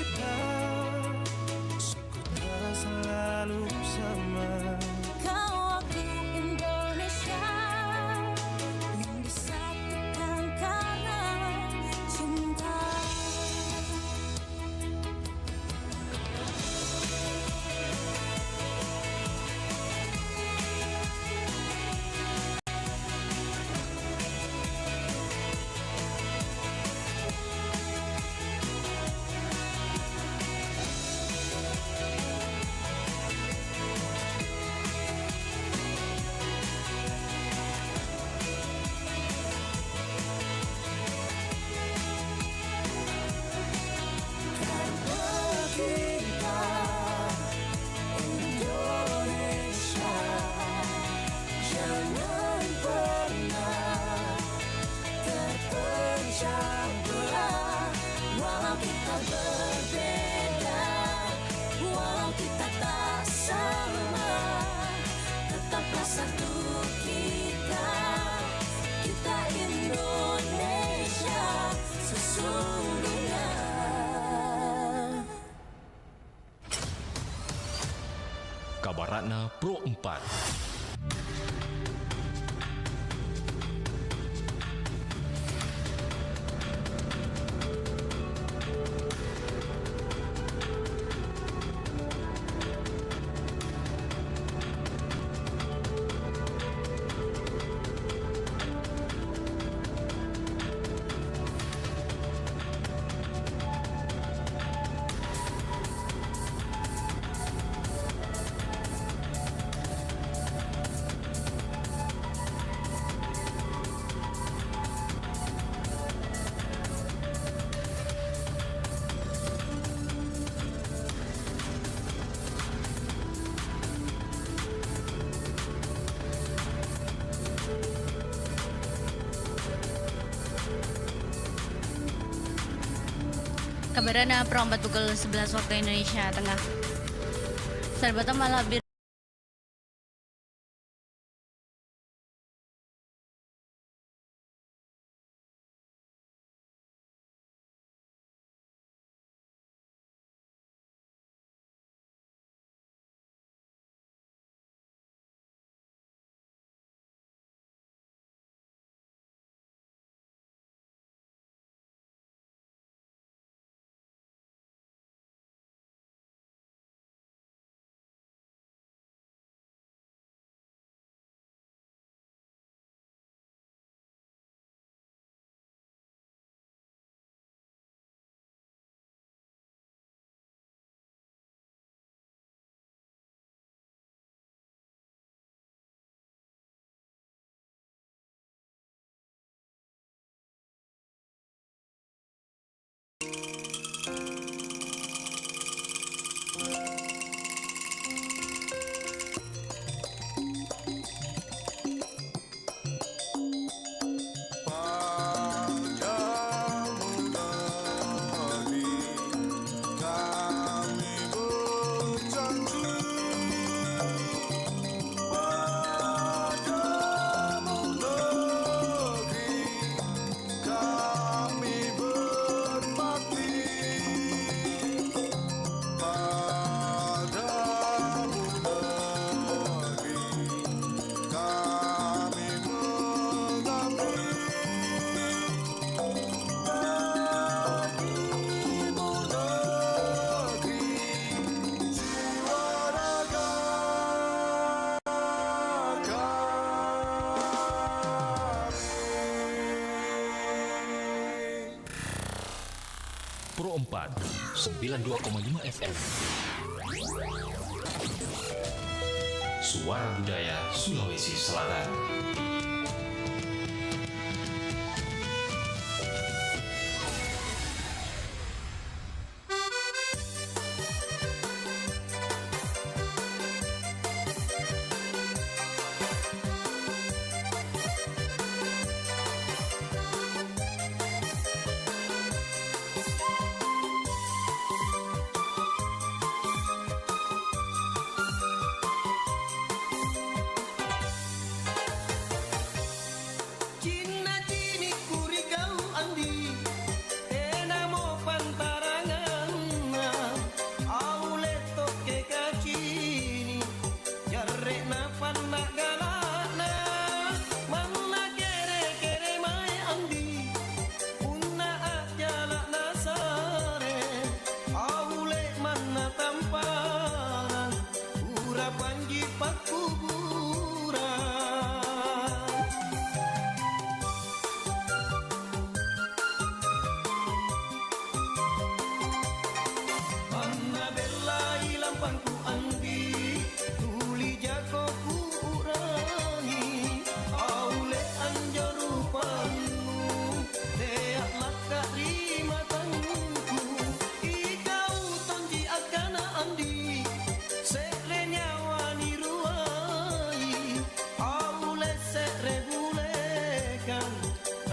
kita, syukur telah selalu bersama. Kau aku Indonesia yang disatukan karena cinta. Walau kita berbeda, walau kita tak sama, tetaplah satu kita, kita Indonesia sesungguhnya. Kabaratna Pro 4. Kabarana Pro 4 pukul 11 waktu Indonesia Tengah. Sarbata Malabir Pro 4 92,5 FM. Suara Budaya Sulawesi Selatan.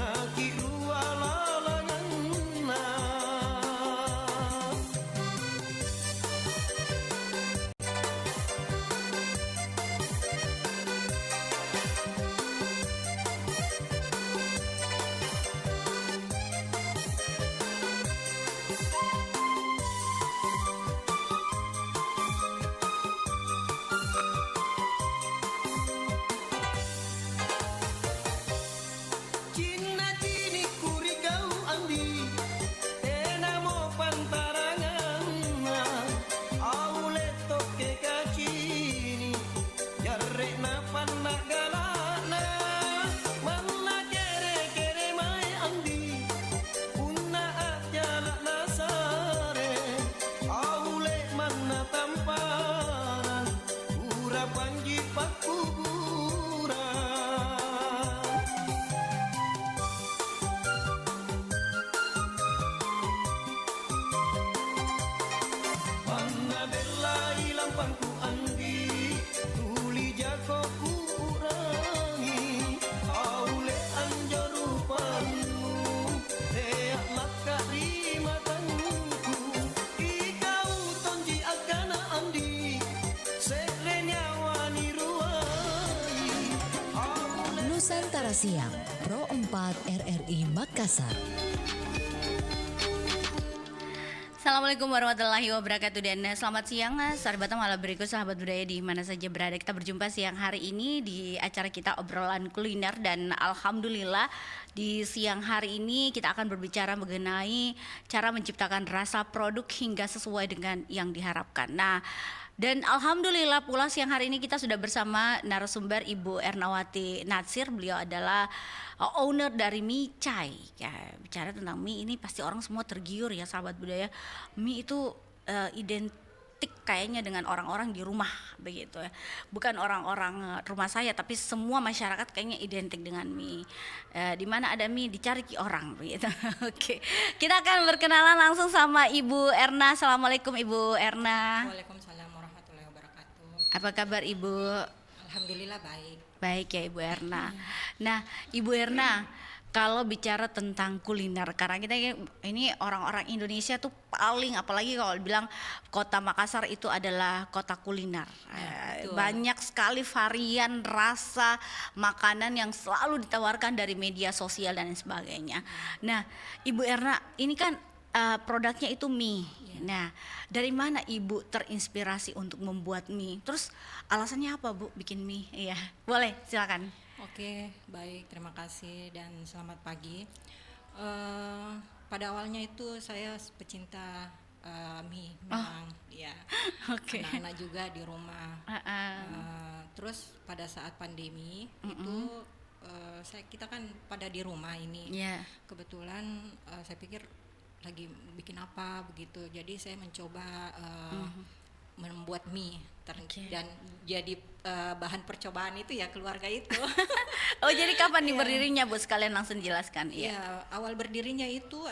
nakirua lalanganna. Cina cini kurigau andi enamo pantaranganna aule toke kacini jarre na panna galana manna kere kere mai andi unna ajala nasare aule manna tamparan ura panji pakubura. Manna bella ilang pangku andi tuli jako kurangi aule anjaru panmu deak laka di matangku ikau tonji agana andi serenya wani ruai aule. Nusantara Siang, Pro 4 RRI Makassar. Assalamualaikum warahmatullahi wabarakatuh dan selamat siang sahabat malam berikut sahabat budaya di mana saja berada. Kita berjumpa siang hari ini di acara kita obrolan kuliner dan alhamdulillah di siang hari ini kita akan berbicara mengenai cara menciptakan rasa produk hingga sesuai dengan yang diharapkan. Nah, dan alhamdulillah pula siang hari ini kita sudah bersama narasumber Ibu Ernawati Natsir. Beliau adalah owner dari Mie Chai. Ya, bicara tentang mie ini pasti orang semua tergiur ya sahabat budaya. Mie itu identik kayaknya dengan orang-orang di rumah begitu ya. Bukan orang-orang rumah saya tapi semua masyarakat kayaknya identik dengan mie. Di mana ada mie dicari ki orang begitu. Oke. Kita akan berkenalan langsung sama Ibu Erna. Assalamualaikum Ibu Erna. Waalaikumsalam warahmatullahi wabarakatuh. Apa kabar Ibu? Alhamdulillah baik. Baik ya Ibu Erna. Nah Ibu Erna, kalau bicara tentang kuliner, karena kita ini orang-orang Indonesia tuh paling, apalagi kalau bilang kota Makassar itu adalah kota kuliner. betul. Banyak sekali varian rasa makanan yang selalu ditawarkan dari media sosial dan sebagainya. Nah Ibu Erna, ini kan produknya itu mie. Nah, dari mana Ibu terinspirasi untuk membuat mie? Terus alasannya apa Bu bikin mie? Iya, boleh silakan. Oke, baik, terima kasih dan selamat pagi. Pada awalnya itu saya pecinta mie, memang ya. Oke. Anak-anak juga di rumah. Terus pada saat pandemi itu kita kan pada di rumah ini. Iya. Kebetulan saya pikir lagi bikin apa begitu, jadi saya mencoba membuat mie dan jadi bahan percobaan itu ya keluarga itu. Oh jadi kapan nih berdirinya Bu, sekalian langsung jelaskan. Iya, awal berdirinya itu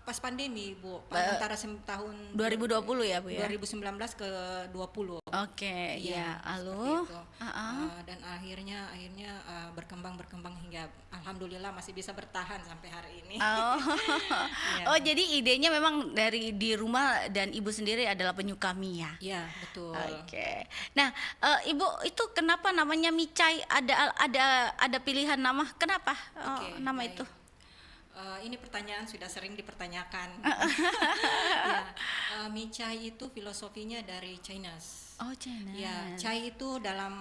pas pandemi Bu, antara tahun 2020 ya Bu ya? 2019 ke 20. Oke, Iya, ya lalu seperti itu. Dan akhirnya berkembang hingga alhamdulillah masih bisa bertahan sampai hari ini. Oh. Iya. Oh jadi idenya memang dari di rumah dan Ibu sendiri adalah penyuka mie ya? Iya, betul. Oke. Nah, Ibu itu kenapa namanya Mie Chai? Ada pilihan nama? Kenapa Oke, nama baik. itu? Ini pertanyaan sudah sering dipertanyakan. Ya, Mie Chai itu filosofinya dari Chinese. Oh China. Ya, Chai itu dalam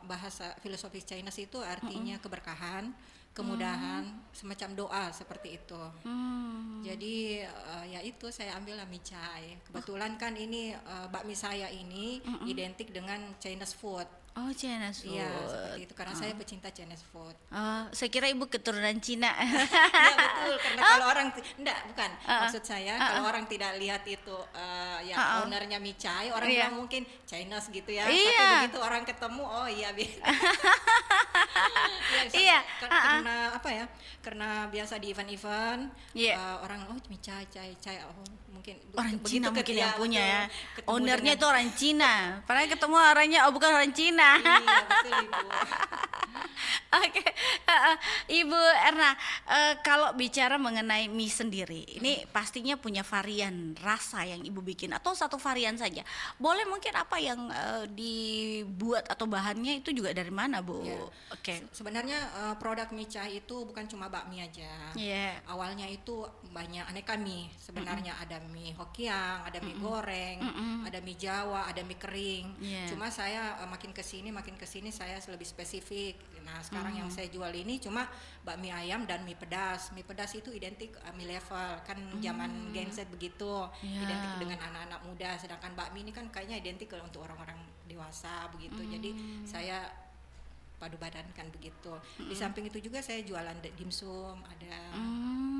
bahasa filosofi Chinese itu artinya keberkahan, kemudahan, semacam doa seperti itu. Jadi ya itu saya ambil Mie Chai. Kebetulan kan ini bakmi saya ini identik dengan Chinese food. Oh Chinese food. Iya, seperti itu karena saya pecinta Chinese food. Saya kira Ibu keturunan Cina. Iya betul, karena kalau orang bukan maksud saya kalau orang tidak lihat itu ownernya Mie Chai, orang bilang mungkin Chinese gitu ya. Iya. Tapi begitu orang ketemu, oh iya. Iya. Karena apa ya? Karena biasa di event-event orang Mie Chai, oh mungkin Orang Cina mungkin ya, yang punya ya. ketemu Ownernya dengan- itu orang Cina. Padahal ketemu orangnya bukan orang Cina. sana. Iya, betul Ibu. Oke, Ibu Erna, kalau bicara mengenai mie sendiri, ini pastinya punya varian rasa yang Ibu bikin atau satu varian saja. Boleh mungkin apa yang dibuat atau bahannya itu juga dari mana, Bu? Ya. Oke. Sebenarnya produk mie Cah itu bukan cuma bakmi aja. Iya. Awalnya itu banyak aneka mie. Sebenarnya ada mie Hokiang, ada mie goreng, ada mie Jawa, ada mie kering. Iya. Cuma saya makin kesini saya lebih spesifik. Nah sekarang yang saya jual ini cuma bakmi ayam dan mie pedas. Mie pedas itu identik mie level, kan zaman Gen Z begitu, Iya. identik dengan anak-anak muda. Sedangkan bakmi ini kan kayaknya identik untuk orang-orang dewasa begitu. Jadi saya padu badankan begitu. Di samping itu juga saya jualan dimsum, ada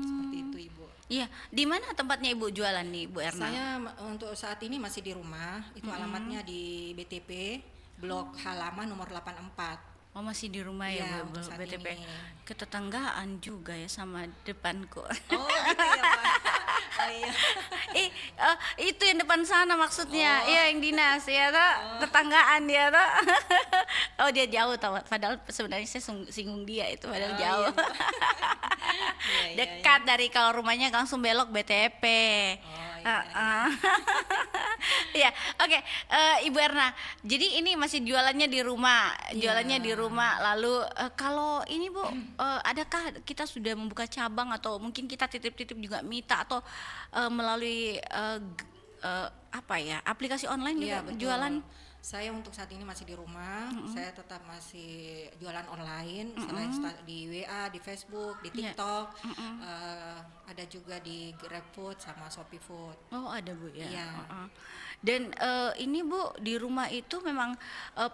seperti itu Ibu. Iya, di mana tempatnya Ibu jualan nih, Bu Erna? Saya untuk saat ini masih di rumah. Itu alamatnya di BTP Blok Halaman nomor 84. Oh, masih di rumah Iya, ya, Bu, untuk saat BTP. ini. Ketetanggaan juga ya sama depanku. Oh gitu ya Pak. Oh iya. Itu yang depan sana maksudnya. Oh. Iya, yang dinas ya toh, tetanggaan ya toh. Oh, dia jauh tau. Padahal sebenarnya saya singgung dia itu padahal Oh, jauh. iya, Bu. Iya, iya, Dekat dari kalau rumahnya langsung belok BTP. Oh, iya, Iya, oke. Ibu Erna, jadi ini masih jualannya di rumah, jualannya di rumah. Lalu kalau ini Bu, adakah kita sudah membuka cabang atau mungkin kita titip-titip juga mita atau melalui apa ya, aplikasi online juga Iya, betul. jualan? Saya untuk saat ini masih di rumah, saya tetap masih jualan online, selain di WA, di Facebook, di Iya. TikTok, ada juga di GrabFood sama Shopee Food. Oh, ada Bu ya. Iya. Dan ini Bu, di rumah itu memang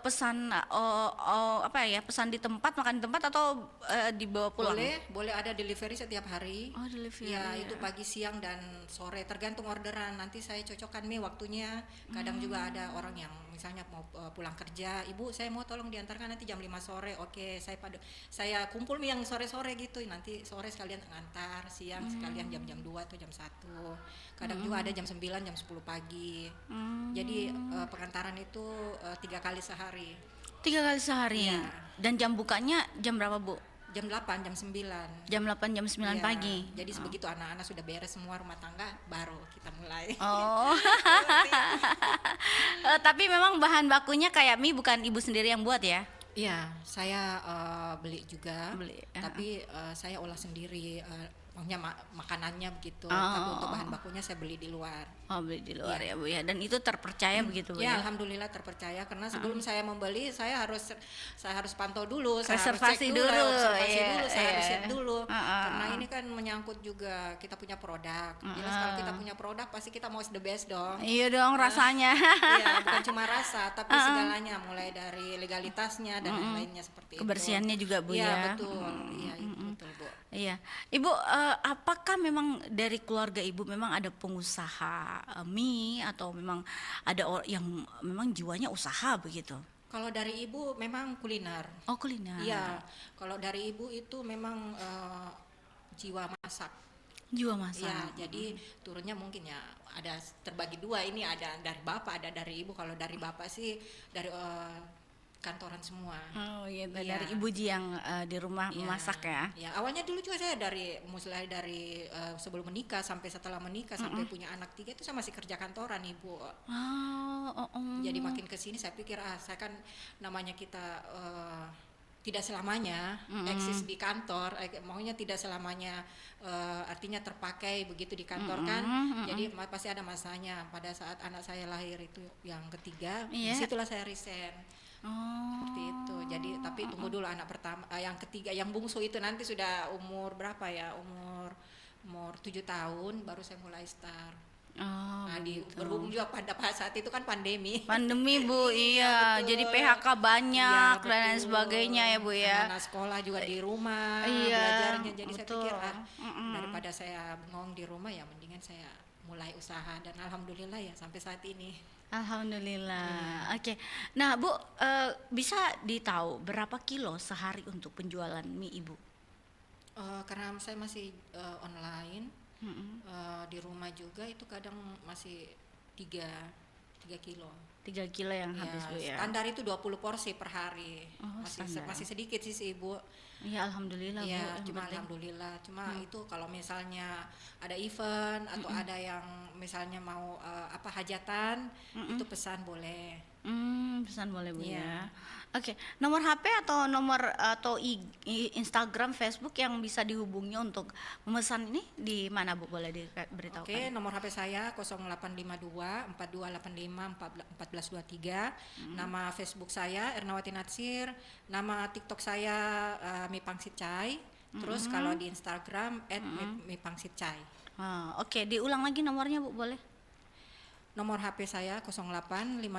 pesan apa ya, pesan di tempat, makan di tempat atau dibawa pulang? Boleh ada delivery setiap hari. Oh, delivery. Ya, itu pagi, siang dan sore tergantung orderan. Nanti saya cocokkan nih waktunya. Kadang juga ada orang yang misalnya mau pulang kerja, Ibu saya mau tolong diantarkan nanti jam 5 sore. Oke, saya kumpul nih yang sore-sore gitu. Nanti sore sekalian ngantar, siang sekalian jam-jam 2 atau jam 1. Kadang juga ada jam 9, jam 10 pagi. Jadi pengantaran itu 3 kali sehari. 3 kali sehari. Iya. Dan jam bukanya jam berapa Bu? Jam 8, jam 9. Jam 8, jam 9 Iya, pagi. Jadi sebegitu anak-anak sudah beres semua rumah tangga, baru kita mulai. Oh. Tapi memang bahan bakunya kayak mie bukan Ibu sendiri yang buat ya? Iya, saya beli juga. Beli, Tapi saya olah sendiri. Maksudnya makanannya begitu. Oh. Tapi untuk bahan bakunya saya beli di luar. Oh, beli di luar ya Bu ya. Dan itu terpercaya begitu Bu ya? Ya, alhamdulillah terpercaya karena sebelum saya membeli saya harus pantau dulu, saya harus Reservasi cek dulu, observasi iya, dulu, saya harus iya. cek dulu. Karena ini kan menyangkut juga kita punya produk. Jelas kalau kita punya produk pasti kita mau the best dong. Iya dong rasanya. Iya, bukan cuma rasa tapi segalanya, mulai dari legalitasnya dan lain-lainnya seperti itu. Kebersihannya juga Bu Iya, ya. betul. Iya, itu betul, Bu. Iya, Ibu, apakah memang dari keluarga Ibu memang ada pengusaha mie atau memang ada yang memang jiwanya usaha begitu? Kalau dari ibu memang kuliner. Oh, kuliner. Iya, kalau dari ibu itu memang jiwa masak. Jiwa masak. Ya, jadi turunnya mungkin ya ada terbagi dua, ini ada dari bapak, ada dari ibu. Kalau dari bapak sih dari kantoran semua. Oh gitu, Iya. dari Ibu Ji yang di rumah Iya. memasak ya? Ya, awalnya dulu juga saya mulai dari sebelum menikah sampai setelah menikah sampai punya anak 3 itu saya masih kerja kantoran ibu. Jadi makin kesini saya pikir saya kan namanya kita tidak selamanya eksis di kantor, maunya tidak selamanya artinya terpakai begitu di kantor kan. Jadi pasti ada masanya. Pada saat anak saya lahir itu yang ketiga, Iya. disitulah saya resign. Seperti itu. Jadi tapi tunggu dulu anak pertama, yang ketiga, yang bungsu itu nanti sudah umur berapa ya? Umur 7 tahun baru saya mulai start. Berhubung juga pada saat itu kan pandemi. Pandemi Bu, iya. betul. Jadi PHK banyak Iya, dan lain betul. sebagainya ya Bu ya. Anak sekolah juga di rumah Iya, belajarnya. Jadi betul. saya pikir daripada saya bengong di rumah ya mendingan saya mulai usaha dan alhamdulillah ya sampai saat ini. Alhamdulillah. Oke. Nah Bu, bisa ditahu berapa kilo sehari untuk penjualan mie Ibu? Karena saya masih online di rumah juga itu kadang masih 3 3 kilo. 3 kilo yang habis Bu ya. Standar itu 20 porsi per hari. Oh, standar. Masih sedikit sih Ibu. Ya alhamdulillah Bu. Iya, yang cuma penting. alhamdulillah. Cuma itu kalau misalnya ada event atau ada yang misalnya mau hajatan, itu pesan boleh. Pesan boleh Bu Iya. ya. Oke, nomor HP atau nomor atau Instagram, Facebook yang bisa dihubungi untuk memesan ini di mana Bu? Boleh diberitahukan? Oke, nomor HP saya 0852 4285 1423. Nama Facebook saya Ernawati Natsir. Nama TikTok saya Mipangsitcai. Terus kalau di Instagram @mipangsitcai. Oke, diulang lagi nomornya Bu, boleh? Nomor HP saya 0852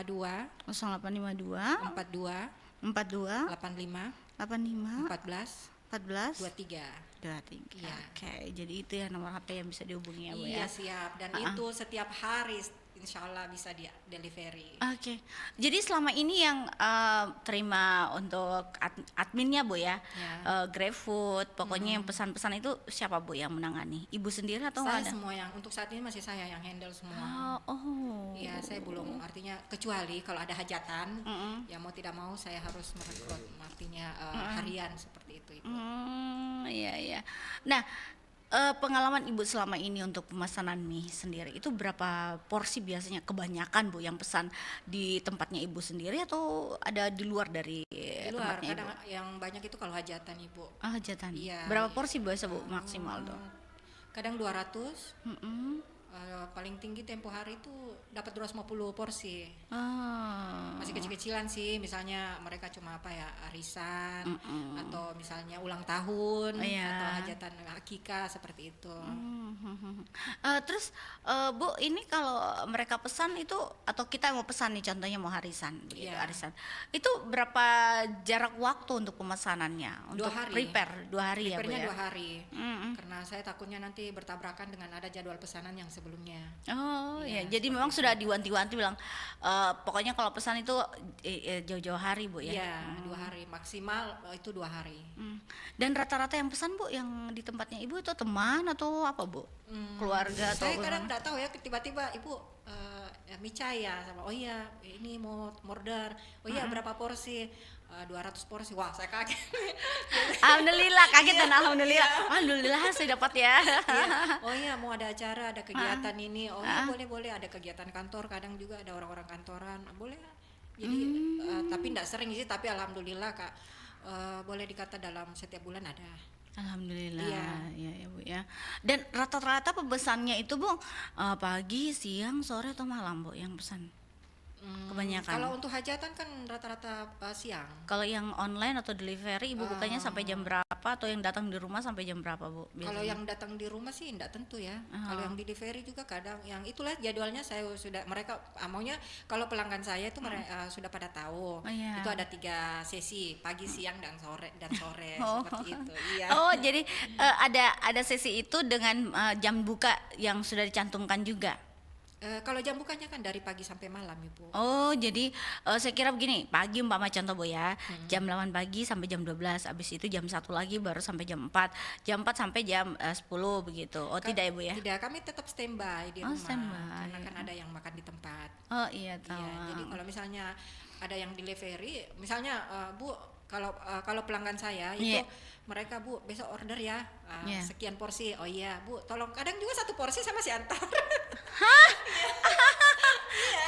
0852 42 42 85 85 14 14 23. 23. Iya. Oke, jadi itu ya nomor HP yang bisa dihubungi ya Bu Iya ya. siap, dan itu setiap hari insya Allah bisa di delivery. Oke, jadi selama ini yang terima untuk adminnya Bu ya, Ya. GrabFood, pokoknya yang pesan-pesan itu siapa Bu yang menangani? Ibu sendiri atau Saya ada? semua yang untuk saat ini masih saya yang handle semua. Oh. Iya, saya belum, artinya kecuali kalau ada hajatan, ya mau tidak mau saya harus merekrut, artinya harian seperti itu. Iya iya. Nah, pengalaman Ibu selama ini untuk pemesanan mie sendiri itu berapa porsi biasanya kebanyakan Bu yang pesan di tempatnya Ibu sendiri atau ada di luar dari Di luar, tempatnya kadang Ibu? yang banyak itu kalau hajatan Ibu. Hajatan. Iya, Berapa iya. porsi biasa Bu maksimal tuh? Kadang 200, Mm-mm. paling tinggi tempo hari itu dapat 250 porsi. Ah. Masih kecil-kecilan sih, misalnya mereka cuma arisan atau misalnya ulang tahun Iya. atau hajatan akikah seperti itu. Terus Bu, ini kalau mereka pesan itu atau kita mau pesan nih, contohnya mau harisan begitu, Iya. arisan. Itu berapa jarak waktu untuk pemesanannya? Untuk 2 hari. prepare 2 hari ya Bu Prepare-nya ya? 2 hari. Karena saya takutnya nanti bertabrakan dengan ada jadwal pesanan yang sebelumnya. Oh ya, Iya, jadi memang sudah diwanti-wanti bilang pokoknya kalau pesan itu jauh-jauh hari Bu ya. Iya, 2 hari maksimal, itu 2 hari. Dan rata-rata yang pesan Bu yang di tempatnya Ibu itu teman atau apa Bu? Keluarga atau Saya kadang gimana? nggak tahu ya, tiba-tiba ibu micai ya sama, oh iya ini mau order, oh iya berapa porsi, 200 porsi, wah saya kaget. Alhamdulillah kaget dan alhamdulillah. Alhamdulillah saya dapat ya. Iya. Oh iya mau ada acara, ada kegiatan ini, oh iya boleh ada kegiatan kantor, kadang juga ada orang-orang kantoran, boleh. Jadi tapi tidak sering sih, tapi alhamdulillah Kak, boleh dikata dalam setiap bulan ada. Alhamdulillah, Iya. ya Bu ya. Dan rata-rata pemesannya itu Bu pagi, siang, sore atau malam Bu yang pesan? Kebanyakan. Kalau untuk hajatan kan rata-rata siang. Kalau yang online atau delivery Ibu bukanya sampai jam berapa atau yang datang di rumah sampai jam berapa Bu? Kalau biasanya? yang datang di rumah sih tidak tentu ya. Kalau yang di delivery juga kadang yang itulah jadwalnya saya sudah, mereka maunya kalau pelanggan saya itu sudah pada tahu. Oh, iya. Itu ada 3 sesi, pagi, siang dan sore Oh. seperti itu. Iya. Oh, jadi ada sesi itu dengan jam buka yang sudah dicantumkan juga. Kalau jam bukanya kan dari pagi sampai malam Ibu. Oh, jadi saya kira begini, pagi umpama contoh Bu ya, jam 8 pagi sampai jam 12, habis itu jam 1 lagi baru sampai jam 4, jam 4 sampai jam 10 begitu. Oh, tidak ya Bu ya? Tidak, kami tetap standby di Oh, rumah. standby. Karena kan ada yang makan di tempat. Oh iya tahu. Iya, jadi kalau misalnya ada yang delivery, misalnya Bu, kalau pelanggan saya itu Iya. mereka Bu besok order ya Iya. sekian porsi, oh iya Bu tolong, kadang juga 1 porsi saya masih antar. Iya.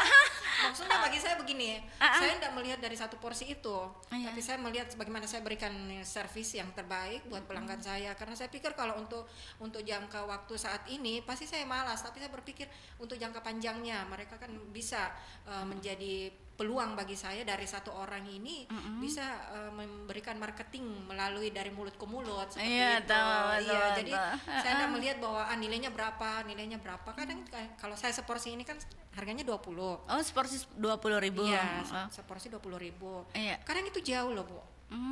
Maksudnya bagi saya begini, saya tidak melihat dari 1 porsi itu, Iya. tapi saya melihat bagaimana saya berikan servis yang terbaik buat pelanggan saya. Karena saya pikir kalau untuk jangka waktu saat ini pasti saya malas, tapi saya berpikir untuk jangka panjangnya mereka kan bisa menjadi peluang bagi saya dari 1 orang ini bisa memberikan marketing melalui dari mulut ke mulut seperti Iya, itu. tahu, Iya, tahu, jadi tahu. saya tidak melihat bahwa nilainya berapa. Kadang kalau saya seporsi ini kan harganya 20. Oh, seporsi 20.000. Iya, Oh. seporsi 20.000. Iya. Kadang itu jauh loh Bu.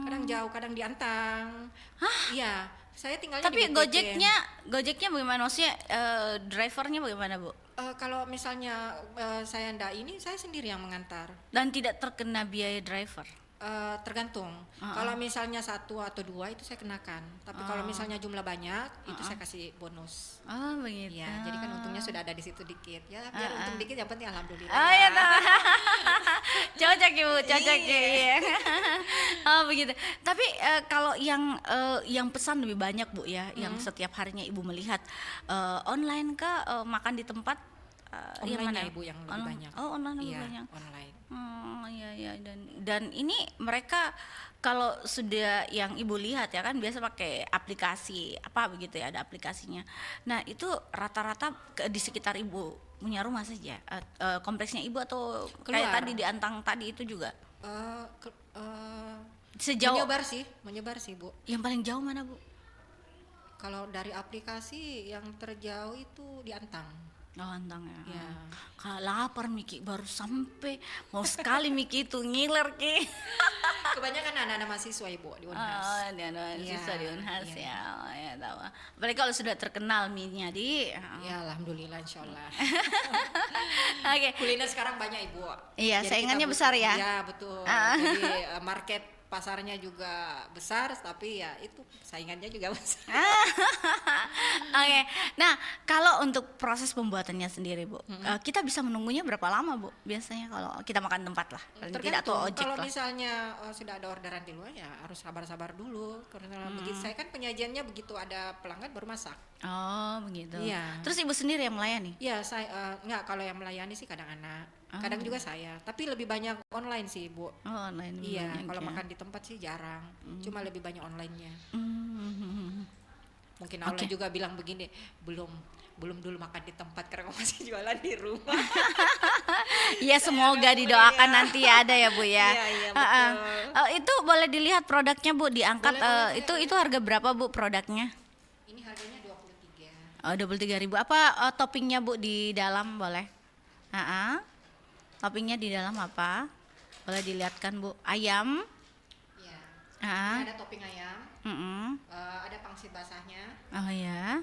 Kadang jauh, kadang diantang. Iya, saya tinggalnya Tapi di BTC. Gojeknya bagaimana? Maksudnya drivernya bagaimana Bu? Kalau misalnya saya ndak ini, saya sendiri yang mengantar. Dan tidak terkena biaya driver. Tergantung. Kalau misalnya 1 atau 2 itu saya kenakan. Tapi kalau misalnya jumlah banyak itu saya kasih bonus. Oh begitu. Ya, jadi kan untungnya sudah ada di situ dikit. Ya, biar untung dikit yang penting alhamdulillah. Oh ya tahu. Cocok ibu, cocok ya. Oh begitu. Tapi kalau yang pesan lebih banyak bu ya, yang setiap harinya ibu melihat online kah, makan di tempat? Yang mana Ibu yang lebih banyak. Oh online lebih Iya, banyak. online. Iya dan ini mereka kalau sudah yang ibu lihat ya kan biasa pakai aplikasi apa begitu ya, ada aplikasinya. Nah itu rata-rata di sekitar ibu punya rumah saja, kompleksnya ibu atau kayak Keluar. tadi di Antang tadi itu juga sejauh menyebar sih Bu. yang paling jauh mana bu? Kalau dari aplikasi yang terjauh itu di Antang. Oh Antang ya. Ya. Kalau lapar Miki baru sampai mau sekali Miki itu ngiler ki. Kebanyakan anak-anak mahasiswa Ibu di Unhas. Oh, dia siswa di Unhas iya. ya. Oh, ya tahu. Apalagi kalau sudah terkenal mie-nya di. Ya alhamdulillah insyaallah. Oke. Kuliner sekarang banyak Ibu. Iya, Jadi saingannya kita besar ya? Iya betul. Jadi market pasarnya juga besar, tapi ya itu saingannya juga besar. Oke. Nah, kalau untuk proses pembuatannya sendiri, Bu, kita bisa menunggunya berapa lama, Bu? Biasanya kalau kita makan tempat lah, paling tidak atau ojek Kalau lah. misalnya sudah ada orderan di luar ya harus sabar-sabar dulu karena begitu saya kan penyajiannya begitu ada pelanggan baru masak. Oh, begitu. Iya. Terus Ibu sendiri yang melayani? Iya, saya enggak kalau yang melayani sih kadang anak. Kadang juga saya, tapi lebih banyak online sih, Bu. Oh, online. Iya, banyak kalau ya. makan di tempat sih jarang. Cuma lebih banyak online-nya. Hmm. Mungkin Allah Oke. juga bilang begini, belum dulu makan di tempat karena masih jualan di rumah. Iya, semoga didoakan nanti ya ada ya, Bu ya. Iya, Heeh. betul. Itu boleh dilihat produknya, Bu, diangkat Boleh, itu harga berapa, Bu, produknya? Ini harganya 23. Oh, 23.000. Apa toppingnya, Bu, di dalam boleh? Toppingnya di dalam apa? Boleh dilihatkan, Bu. Ayam. Iya. Ah. Ini ada topping ayam, ada pangsit basahnya, Oh ya.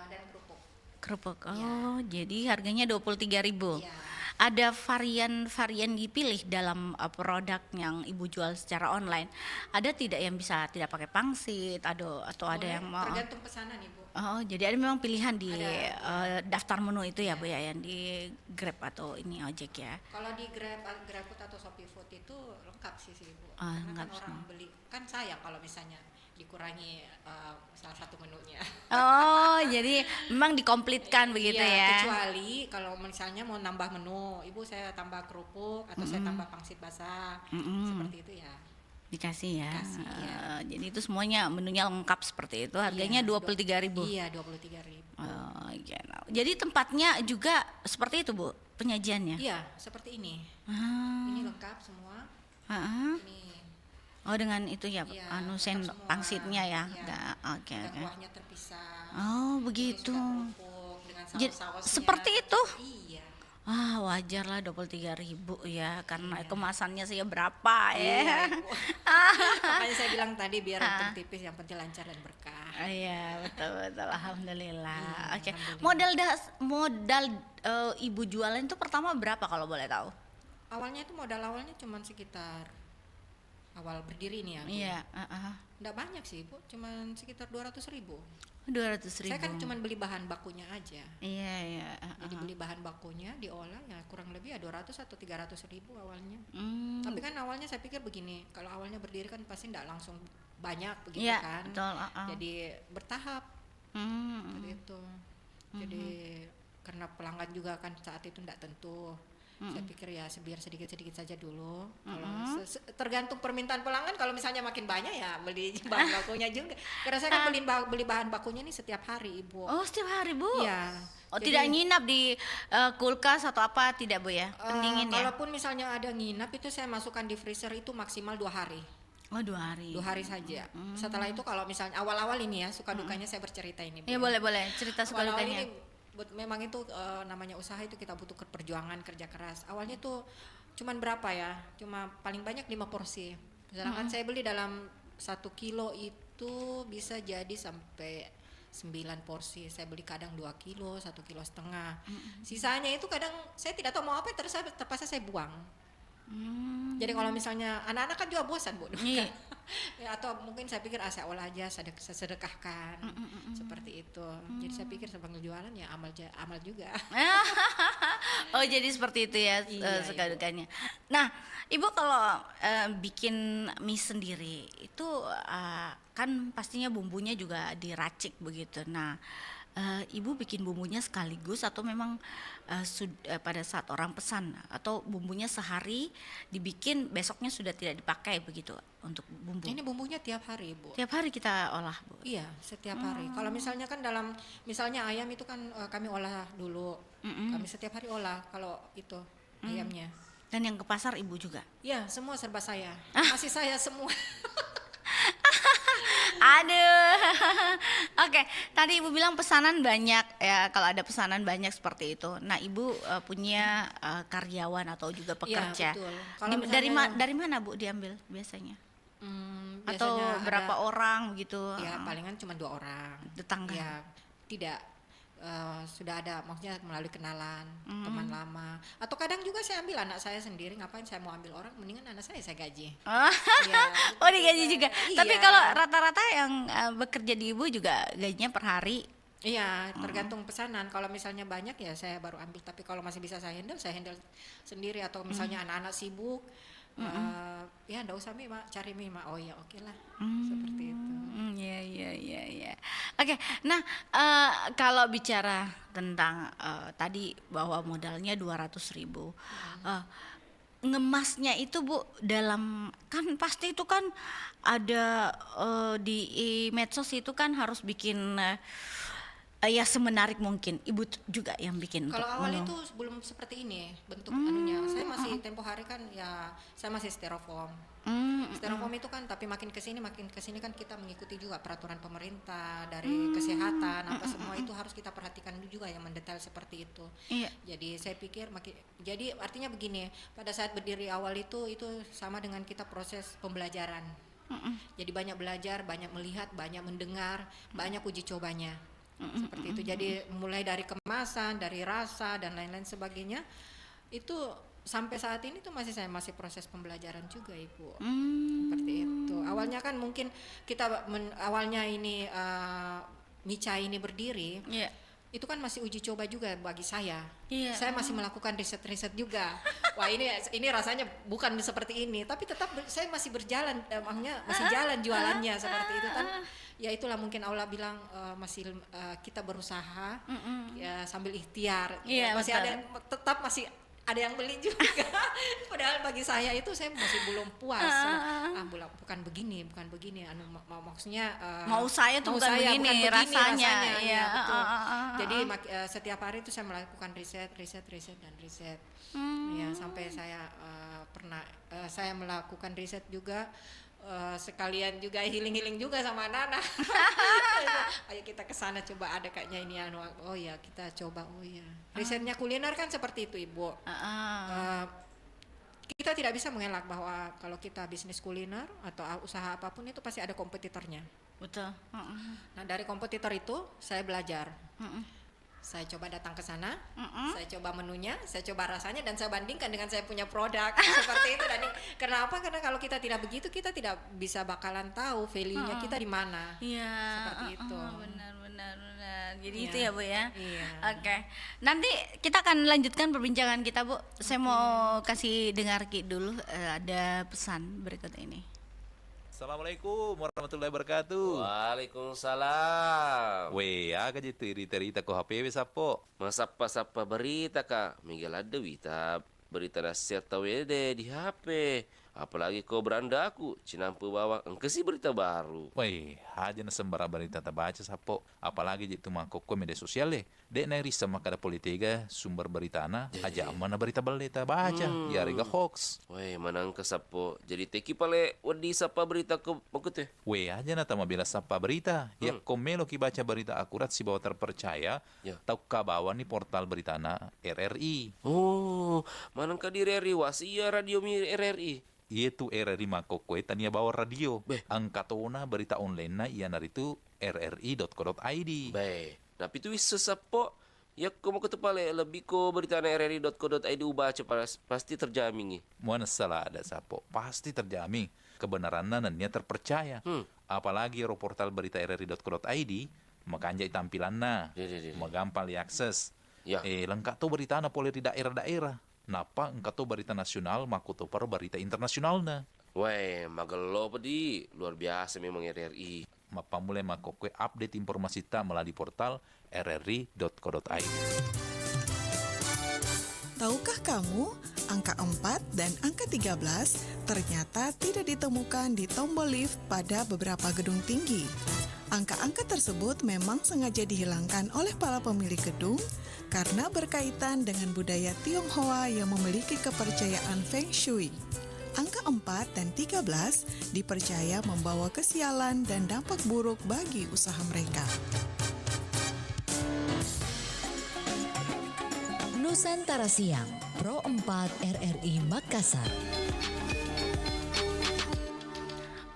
dan kerupuk. Kerupuk. Oh, jadi harganya 23.000. Iya. Ada varian dipilih dalam produk yang Ibu jual secara online. Ada tidak yang bisa tidak pakai pangsit, atau ada Boleh, yang mau? tergantung pesanan Ibu. Oh, jadi ada memang pilihan di Ada. daftar menu itu ya, Bu ya, yang di Grab atau ini ojek ya. Kalau di GrabFood atau Shopee Food itu lengkap sih Ibu. Ah, Karena kan lengkap orang beli kan sayang kalau misalnya dikurangi salah satu menunya. Oh, jadi memang dikomplitkan begitu Iya, ya. kecuali kalau misalnya mau nambah menu, Ibu saya tambah kerupuk atau saya tambah pangsit basah. Seperti itu ya. Dikasih ya. Dikasih, iya. Jadi itu semuanya menunya lengkap seperti itu. Harganya Iya, 23.000. Iya, 23.000. Oh, gitu. Jadi tempatnya juga seperti itu, Bu, penyajiannya. Iya, seperti ini. Ah, Ini lengkap semua. ah. Ini Oh, dengan itu ya, iya, anu lengkap semua. pangsitnya ya. Iya. Nggak, Oke, dan oke. kuahnya terpisah. Oh, Terus begitu. juga kerupuk dengan Jadi, saus-sausnya. seperti itu? Iya. Ah, wajar lah 23.000 ya, karena kemasannya sih berapa Iya, ya. Ibu. Makanya saya bilang tadi biar untung tipis yang penting lancar dan berkah. Iya, betul, alhamdulillah. Oke. alhamdulillah. Modal Ibu jualan itu pertama berapa kalau boleh tahu? Awalnya itu modal awalnya cuma sekitar awal berdiri nih ya. Bu. Iya, Nggak banyak sih Bu, cuma sekitar 200.000. 200.000. Saya kan cuma beli bahan bakunya aja. Iya, iya. Jadi beli bahan bakunya diolah ya kurang lebih ya 200 atau 300.000 awalnya. Hmm, Tapi kan awalnya saya pikir begini, kalau awalnya berdiri kan pasti nggak langsung banyak begitu iya, kan. betul. Jadi bertahap seperti itu. Jadi karena pelanggan juga kan saat itu nggak tentu. Saya pikir ya biar sedikit-sedikit saja dulu. Kalau tergantung permintaan pelanggan, kalau misalnya makin banyak ya beli bahan bakunya juga. Karena saya kan beli bahan bakunya nih setiap hari Ibu. Oh, setiap hari, Bu? Iya. Oh, Jadi, tidak nginap di kulkas atau apa, tidak, Bu ya? Pendingin ya? kalaupun misalnya ada nginap itu saya masukkan di freezer itu maksimal 2 hari. Oh, 2 hari. 2 hari saja. Setelah itu kalau misalnya awal-awal ini ya suka dukanya saya bercerita ini. Bu. Iya, boleh. Cerita sekali Awal-awal dukanya. ini memang itu namanya usaha itu kita butuh perjuangan kerja keras. Awalnya tuh cuman berapa ya? Cuma paling banyak 5 porsi. Sedangkan saya beli dalam 1 kilo itu bisa jadi sampai 9 porsi. Saya beli kadang 2 kilo, 1,5 kilo. Sisanya itu kadang saya tidak tahu mau apa terus terpaksa saya buang. Jadi kalau misalnya anak-anak kan juga bosan Bu. Iya. Ya, atau mungkin saya pikir saya olah aja, saya sedekahkan seperti itu. Jadi saya pikir sambil jualan ya amal juga. Oh jadi seperti itu ya Iya, sekali-kalinya. Nah ibu kalau bikin mie sendiri itu kan pastinya bumbunya juga diracik begitu. Nah ibu bikin bumbunya sekaligus atau memang pada saat orang pesan atau bumbunya sehari dibikin besoknya sudah tidak dipakai begitu untuk bumbu? Ini bumbunya tiap hari Bu. Tiap hari kita olah Bu. Iya, setiap hari. Kalau misalnya kan misalnya ayam itu kan kami olah dulu. Kami setiap hari olah kalau itu ayamnya. Dan yang ke pasar ibu juga? Iya, semua serba saya. Masih saya semua. Aduh. Oke, tadi ibu bilang pesanan banyak ya. Kalau ada pesanan banyak seperti itu. Nah, ibu punya karyawan atau juga pekerja. Iya, betul. Kalau Dari mana Bu diambil biasanya? Atau biasanya berapa orang begitu? Ya, palingan cuma 2 orang. Tetangga. Ya, tidak sudah ada maksudnya melalui kenalan, teman lama. Atau kadang juga saya ambil anak saya sendiri, ngapain saya mau ambil orang, mendingan anak saya gaji. Ya, Oh, digaji juga. Iya. Tapi kalau rata-rata yang bekerja di ibu juga gajinya per hari. Iya, tergantung pesanan. Kalau misalnya banyak ya saya baru ambil. Tapi kalau masih bisa saya handle sendiri. Atau misalnya anak-anak sibuk, ya nggak usah mie mak, cari mie mak. Oh ya oke lah, seperti itu. Iya. Oke, nah kalau bicara tentang tadi bahwa modalnya 200.000, ngemasnya itu Bu dalam kan pasti itu kan ada di medsos itu kan harus bikin ya semenarik mungkin. Ibu juga yang bikin. Kalau untuk awal menu. itu belum seperti ini bentuk anunya. Saya masih tempo hari kan ya saya masih styrofoam. Styrofoam itu kan tapi makin kesini kan kita mengikuti juga peraturan pemerintah dari kesehatan apa semua itu harus kita perhatikan juga yang mendetail seperti itu. Iya. Jadi saya pikir jadi artinya begini, pada saat berdiri awal itu sama dengan kita proses pembelajaran. Jadi banyak belajar, banyak melihat, banyak mendengar, banyak uji cobanya. Seperti itu. Jadi mulai dari kemasan, dari rasa dan lain-lain sebagainya itu sampai saat ini tuh masih proses pembelajaran juga Ibu. Seperti itu. Awalnya kan mungkin kita awalnya ini Mica ini berdiri. Iya. Itu kan masih uji coba juga bagi saya. Iya. Saya masih melakukan riset juga. Wah ini rasanya bukan seperti ini, tapi tetap saya masih berjalan, makanya masih jalan jualannya seperti itu kan. Ya itulah mungkin Allah bilang masih kita berusaha ya sambil ikhtiar. Iya, Masih betul. ada tetap masih ada yang beli juga. Padahal bagi saya itu saya masih belum puas. Bukan begini maksudnya Mau saya tuh bukan begini rasanya. Iya, ya, betul. Jadi setiap hari itu saya melakukan riset. Ya, sampai saya pernah saya melakukan riset juga sekalian juga healing juga sama anak-anak. Ayo kita kesana coba ada kayaknya ini oh ya kita coba risetnya kuliner kan seperti itu Ibu. Kita tidak bisa mengelak bahwa kalau kita bisnis kuliner atau usaha apapun itu pasti ada kompetitornya. Betul. Nah dari kompetitor itu saya belajar. Saya coba datang ke sana, saya coba menunya, saya coba rasanya dan saya bandingkan dengan saya punya produk seperti itu. Dan kenapa? Karena kalau kita tidak begitu, kita tidak bisa bakalan tahu value-nya kita di mana. Iya. Seperti itu. Benar. Jadi Iya. itu ya Bu ya. Iya. Oke. Nanti kita akan lanjutkan perbincangan kita Bu. Saya mau kasih dengar dulu ada pesan berikut ini. Assalamualaikum warahmatullahi wabarakatuh. Waalaikumsalam. Aga je cerita ko HP wis apo. Masapa berita kak? Miguel ada berita nasihat tahu di HP. Apalagi kau beranda aku, cinampu bawa engkesi berita baru. Weh, aja na sembara berita tak baca sapo. Apalagi je tu mangkok ko media sosial Dek na risa makada politika sumber berita na aja mana berita balita baca. Ya rega hoax. Weh, manang kesapo. Jadi teki pale wadi sapa berita ke makute. Weh, aja na tama bila sapa berita. Ya komelo ki baca berita akurat si bawa terpercaya. Ya. Tau kabawa ni portal berita na RRI. Oh, manang ka di RRI wasia radio mi RRI. Itu RRI Makoko tania bawa radio. Beh. Angkatona berita online na iya naritu rri.co.id. Baik. Tapi itu wis sesapo Ya kau mau ketepale lebih ko berita na rri.co.id baca pasti terjamin. Mana salah ada sapo, pasti terjamin kebenarannya dan dia terpercaya. Apalagi portal berita rri.co.id, makanya tampilannya, Iya. gampang diakses. Ya. Lengkap tuh berita na boleh di daerah-daerah. Napa engkau tuh berita nasional, maku tuh berita internasionalnya. Weh, magelo pedi, luar biasa memang RRI. Mapa mulai makokwe update informasi tak melalui portal rri.co.id. Tahukah kamu, angka 4 dan angka 13 ternyata tidak ditemukan di tombol lift pada beberapa gedung tinggi. Angka-angka tersebut memang sengaja dihilangkan oleh para pemilik gedung karena berkaitan dengan budaya Tionghoa yang memiliki kepercayaan Feng Shui. Angka 4 dan 13 dipercaya membawa kesialan dan dampak buruk bagi usaha mereka. Nusantara Siang, Pro 4 RRI Makassar.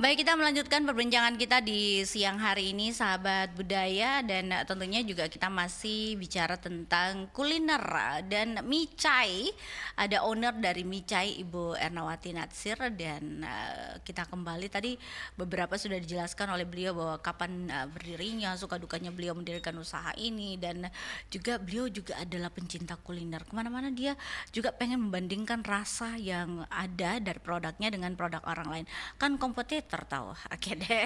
Baik, kita melanjutkan perbincangan kita di siang hari ini, sahabat budaya, dan tentunya juga kita masih bicara tentang kuliner dan micai. Ada owner dari micai, Ibu Ernawati Natsir, dan kita kembali tadi beberapa sudah dijelaskan oleh beliau bahwa kapan berdirinya, suka dukanya beliau mendirikan usaha ini, dan juga beliau juga adalah pencinta kuliner. Kemana-mana dia juga pengen membandingkan rasa yang ada dari produknya dengan produk orang lain. Kan kompetitor tahu, oke deh.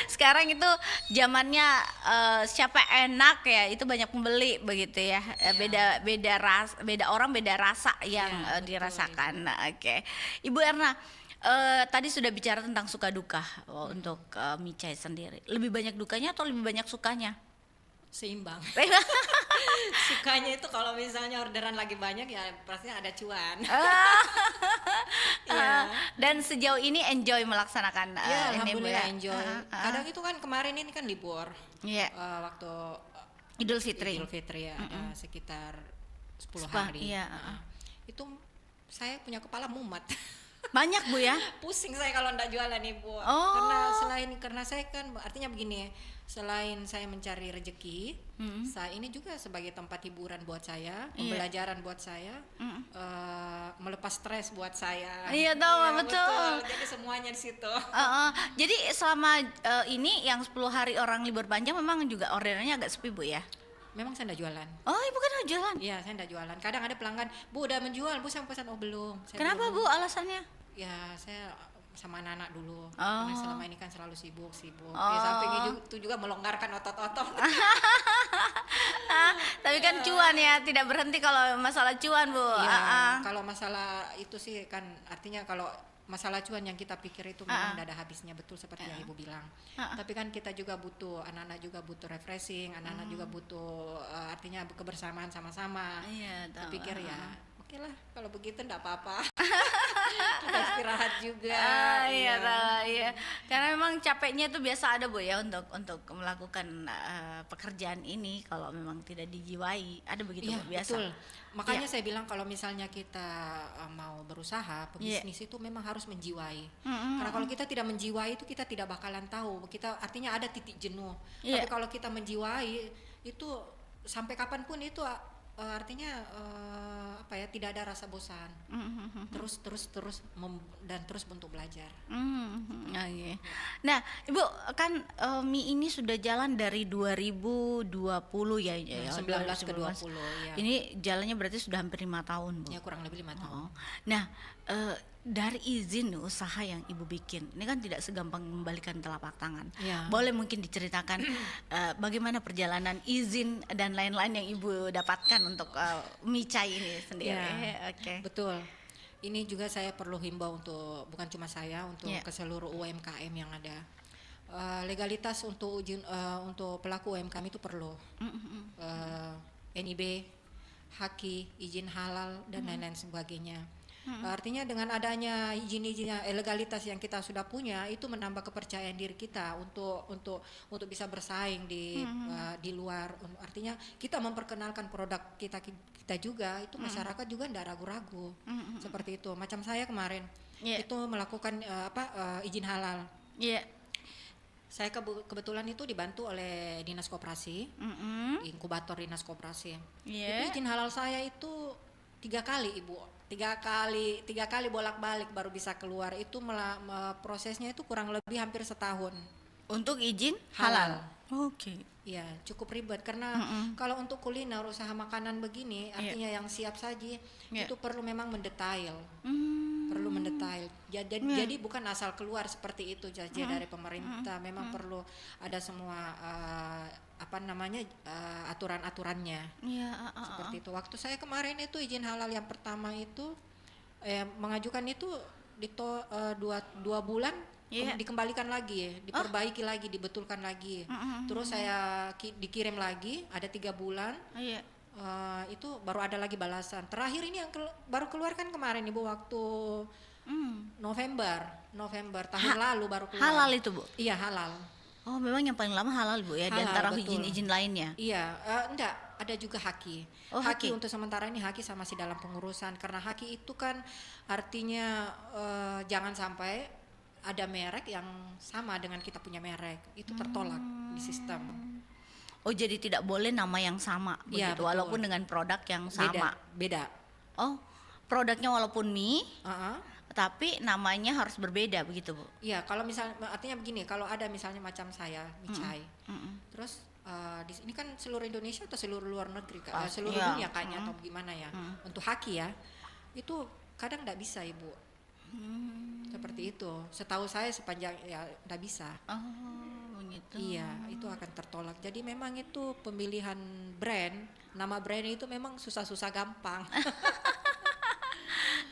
Sekarang itu zamannya siapa enak ya, itu banyak pembeli begitu ya. Beda orang beda rasa yang dirasakan. Nah, oke. Ibu Erna, tadi sudah bicara tentang suka duka untuk micai sendiri. Lebih banyak dukanya atau lebih banyak sukanya? Seimbang. Sukanya itu kalau misalnya orderan lagi banyak ya pasti ada cuan. Dan sejauh ini enjoy melaksanakan Ya, ini, Bu, alhamdulillah ya? enjoy. Kadang itu kan kemarin ini kan libur. Iya. Waktu Idul Fitri. Idul Fitri ya, ada sekitar 10 Sepah, hari. iya, Itu saya punya kepala mumet. Banyak, Bu, ya? Pusing saya kalau enggak jualan, Ibu. Oh. Karena saya kan artinya begini, selain saya mencari rezeki, saya ini juga sebagai tempat hiburan buat saya, pembelajaran buat saya, melepas stres buat saya. Iya, tahu, betul. Jadi semuanya di situ. Jadi selama ini yang 10 hari orang libur panjang memang juga orderannya agak sepi, Bu, ya? Memang saya enggak jualan. Oh, Ibu kan jualan? Iya, saya enggak jualan. Kadang ada pelanggan, Bu udah menjual, Bu saya pesan, oh belum. Saya Kenapa, belum. Bu, alasannya? Ya, saya sama anak-anak dulu. Oh. Karena selama ini kan selalu sibuk. Ya, samping itu juga melonggarkan otot-otot. Tapi kan cuan ya, tidak berhenti kalau masalah cuan, Bu. Ya, kalau masalah itu sih kan artinya kalau masalah cuan yang kita pikir itu memang tidak ada habisnya, betul seperti yang Ibu bilang. Tapi kan kita juga butuh, anak-anak juga butuh refreshing, anak-anak juga butuh artinya kebersamaan sama-sama. Iya, tahu. Pikir ya, oke lah kalau begitu enggak apa-apa. Kita istirahat juga. Iya, tahu, iya. Karena memang capeknya itu biasa ada, Bu, ya, untuk melakukan pekerjaan ini kalau memang tidak dijiwai. Ada begitu, Iya, Bu, biasa. betul. Makanya saya bilang kalau misalnya kita mau berusaha, pebisnis itu memang harus menjiwai. Karena kalau kita tidak menjiwai itu kita tidak bakalan tahu. Kita artinya ada titik jenuh. Iya. Tapi kalau kita menjiwai itu sampai kapanpun itu artinya tidak ada rasa bosan. Terus dan terus untuk belajar. Oke. Nah, Ibu kan mie ini sudah jalan dari 2020 ya, 19 ke 20 ya. Ini jalannya berarti sudah hampir 5 tahun, Bu. Ya kurang lebih 5 tahun. Nah, dari izin usaha yang Ibu bikin, ini kan tidak segampang membalikan telapak tangan. Ya. Boleh mungkin diceritakan bagaimana perjalanan izin dan lain-lain yang Ibu dapatkan untuk micai ini sendiri. Ya, Oke. betul. Ini juga saya perlu himbau untuk bukan cuma saya, untuk ke seluruh UMKM yang ada. Legalitas untuk untuk pelaku UMKM itu perlu. NIB, haki, izin halal dan lain-lain sebagainya. Artinya dengan adanya izin-izin legalitas yang kita sudah punya itu menambah kepercayaan diri kita untuk bisa bersaing di luar. Artinya kita memperkenalkan produk kita juga itu masyarakat juga tidak ragu-ragu. Seperti itu. Macam saya kemarin itu melakukan izin halal. Iya. Saya kebetulan itu dibantu oleh Dinas Koperasi, inkubator Dinas Koperasi. Iya. Itu izin halal saya itu 3 kali Ibu, 3 kali bolak-balik baru bisa keluar. Itu prosesnya itu kurang lebih hampir setahun. Untuk izin Halal. halal. Oke. Ya cukup ribet karena kalau untuk kuliner usaha makanan begini artinya yang siap saji itu perlu memang mendetail. Perlu mendetail. Jadi bukan asal keluar seperti itu saja dari pemerintah. Memang perlu ada semua aturan-aturannya. Seperti itu. Waktu saya kemarin itu izin halal yang pertama itu mengajukan itu di 2 bulan dikembalikan lagi, diperbaiki lagi, dibetulkan lagi. Terus saya dikirim lagi ada 3 bulan. Itu baru ada lagi balasan. Terakhir ini yang baru keluar kan kemarin Ibu waktu November tahun lalu baru keluar. Halal itu Bu? Iya halal. Oh memang yang paling lama halal Bu ya, di Halal, antara betul. izin-izin lainnya? Iya, enggak, ada juga haki. Oh, haki. Untuk sementara ini haki masih dalam pengurusan karena haki itu kan artinya jangan sampai ada merek yang sama dengan kita punya merek, itu tertolak di sistem. Oh jadi tidak boleh nama yang sama Iya, begitu, betul. walaupun dengan produk yang sama. Beda. Oh produknya walaupun mie, Uh-uh. tapi namanya harus berbeda begitu Bu? Iya, kalau misalnya artinya begini, kalau ada misalnya macam saya, micai, terus di sini kan seluruh Indonesia atau seluruh luar negeri, seluruh iya. dunia kayaknya atau gimana ya, untuk haki ya, itu kadang nggak bisa Ibu. Seperti itu. Setahu saya sepanjang ya nggak bisa. Oh begitu. Iya, itu akan tertolak. Jadi memang itu pemilihan brand, nama brand itu memang susah-susah gampang.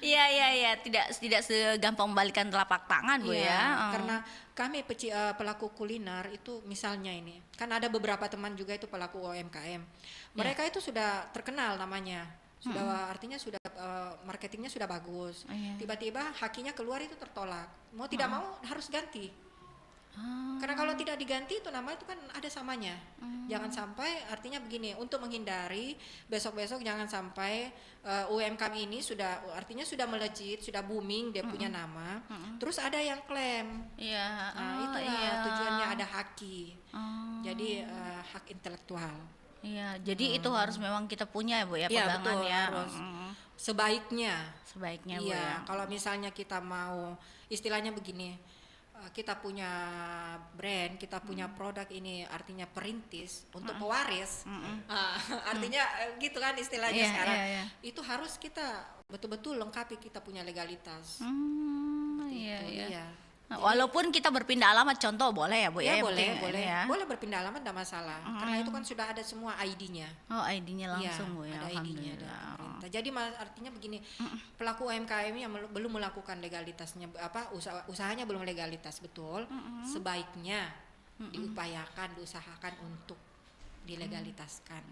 Iya, tidak segampang membalikan telapak tangan Bu Iya, ya. karena kami pelaku kuliner itu misalnya ini, kan ada beberapa teman juga itu pelaku UMKM. Mereka itu sudah terkenal namanya. Sudah artinya sudah marketingnya sudah bagus. Tiba-tiba hakinya keluar itu tertolak. Mau tidak mau harus ganti. Karena kalau tidak diganti itu nama itu kan ada samanya. Jangan sampai artinya begini, untuk menghindari besok-besok jangan sampai UMKM ini artinya sudah melejit, sudah booming dia punya nama. Terus ada yang klaim. Iya. Nah, itulah tujuannya ada haki. Jadi hak intelektual. Iya, jadi itu harus memang kita punya ya Bu ya, Iya, pegangan betul, ya. harus. Sebaiknya Bu iya, ya. kalau misalnya kita mau istilahnya begini, kita punya brand, kita punya produk ini artinya perintis untuk pewaris. Artinya gitu kan istilahnya Iya, sekarang. iya. Itu harus kita betul-betul lengkapi kita punya legalitas. Iya. Iya. Nah, walaupun kita berpindah alamat, contoh boleh ya Bu ya? Ya, Yang boleh, penting boleh. ini ya. Boleh berpindah alamat enggak masalah. Karena itu kan sudah ada semua ID-nya. Oh ID-nya langsung Bu ya, ada ID-nya dari alhamdulillah. pemerintah. Jadi artinya begini, pelaku UMKM yang belum melakukan legalitasnya usahanya belum legalitas betul, sebaiknya diupayakan, diusahakan untuk dilegalitaskan.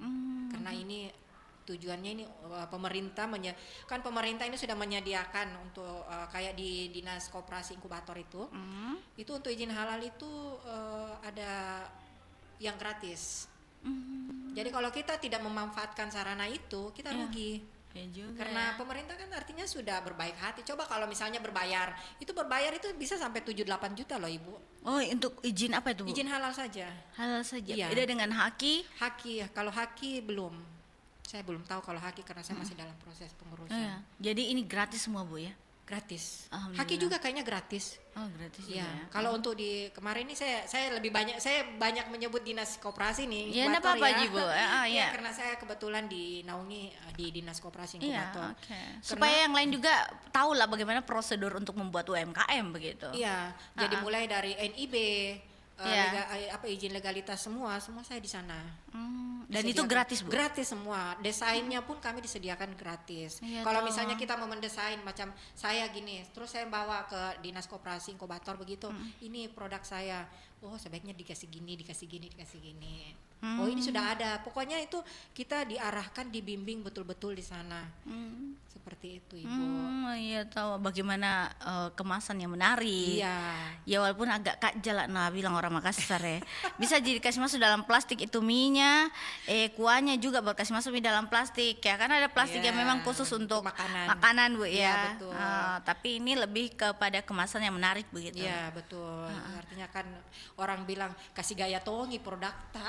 Karena ini tujuannya ini pemerintah kan pemerintah ini sudah menyediakan untuk kayak di Dinas Koperasi Inkubator itu untuk izin halal itu ada yang gratis. Jadi kalau kita tidak memanfaatkan sarana itu kita rugi. Ya juga Karena ya. pemerintah kan artinya sudah berbaik hati. Coba kalau misalnya berbayar itu bisa sampai 7-8 juta loh Ibu. Oh untuk izin apa itu Bu? Izin halal saja. Halal saja. Iya. Beda dengan haki. Haki, kalau haki belum. Saya belum tahu kalau haki karena saya masih dalam proses pengurusan. Iya. Jadi ini gratis semua Bu ya? Gratis. Alhamdulillah. Haki juga kayaknya gratis. Oh gratis juga Iya. ya. Kalau untuk di kemarin ini saya banyak menyebut Dinas Koperasi nih. Iya, enggak Inkubator apa-apa Ji, Bu. Iya. Karena saya kebetulan dinaungi di Dinas Koperasi Iya, Inkubator. oke. Supaya yang lain juga tahu lah bagaimana prosedur untuk membuat UMKM begitu. Iya. Jadi mulai dari NIB, Iya. izin legalitas semua saya di sana. Dan itu Disediakan. gratis Bu? Gratis semua. Desainnya pun kami disediakan gratis. Iya, Kalau toh. misalnya kita mau mendesain macam saya gini, terus saya bawa ke Dinas Koperasi Inkubator begitu, ini produk saya. Oh sebaiknya dikasih gini. Oh ini sudah ada. Pokoknya itu kita diarahkan, dibimbing betul-betul di sana. Seperti itu Ibu. Iya tahu bagaimana kemasan yang menarik. Iya. Ya walaupun agak kajal nah bilang orang Makassar ya. Bisa jadi kasih masuk dalam plastik itu mie-nya, kuahnya juga baru kasih masuk di dalam plastik ya. Kan ada plastik Iya, yang memang khusus untuk makanan Bu Iya, ya. betul. Tapi ini lebih kepada kemasan yang menarik begitu. Iya betul. Artinya kan orang bilang kasih gaya tongi produkta.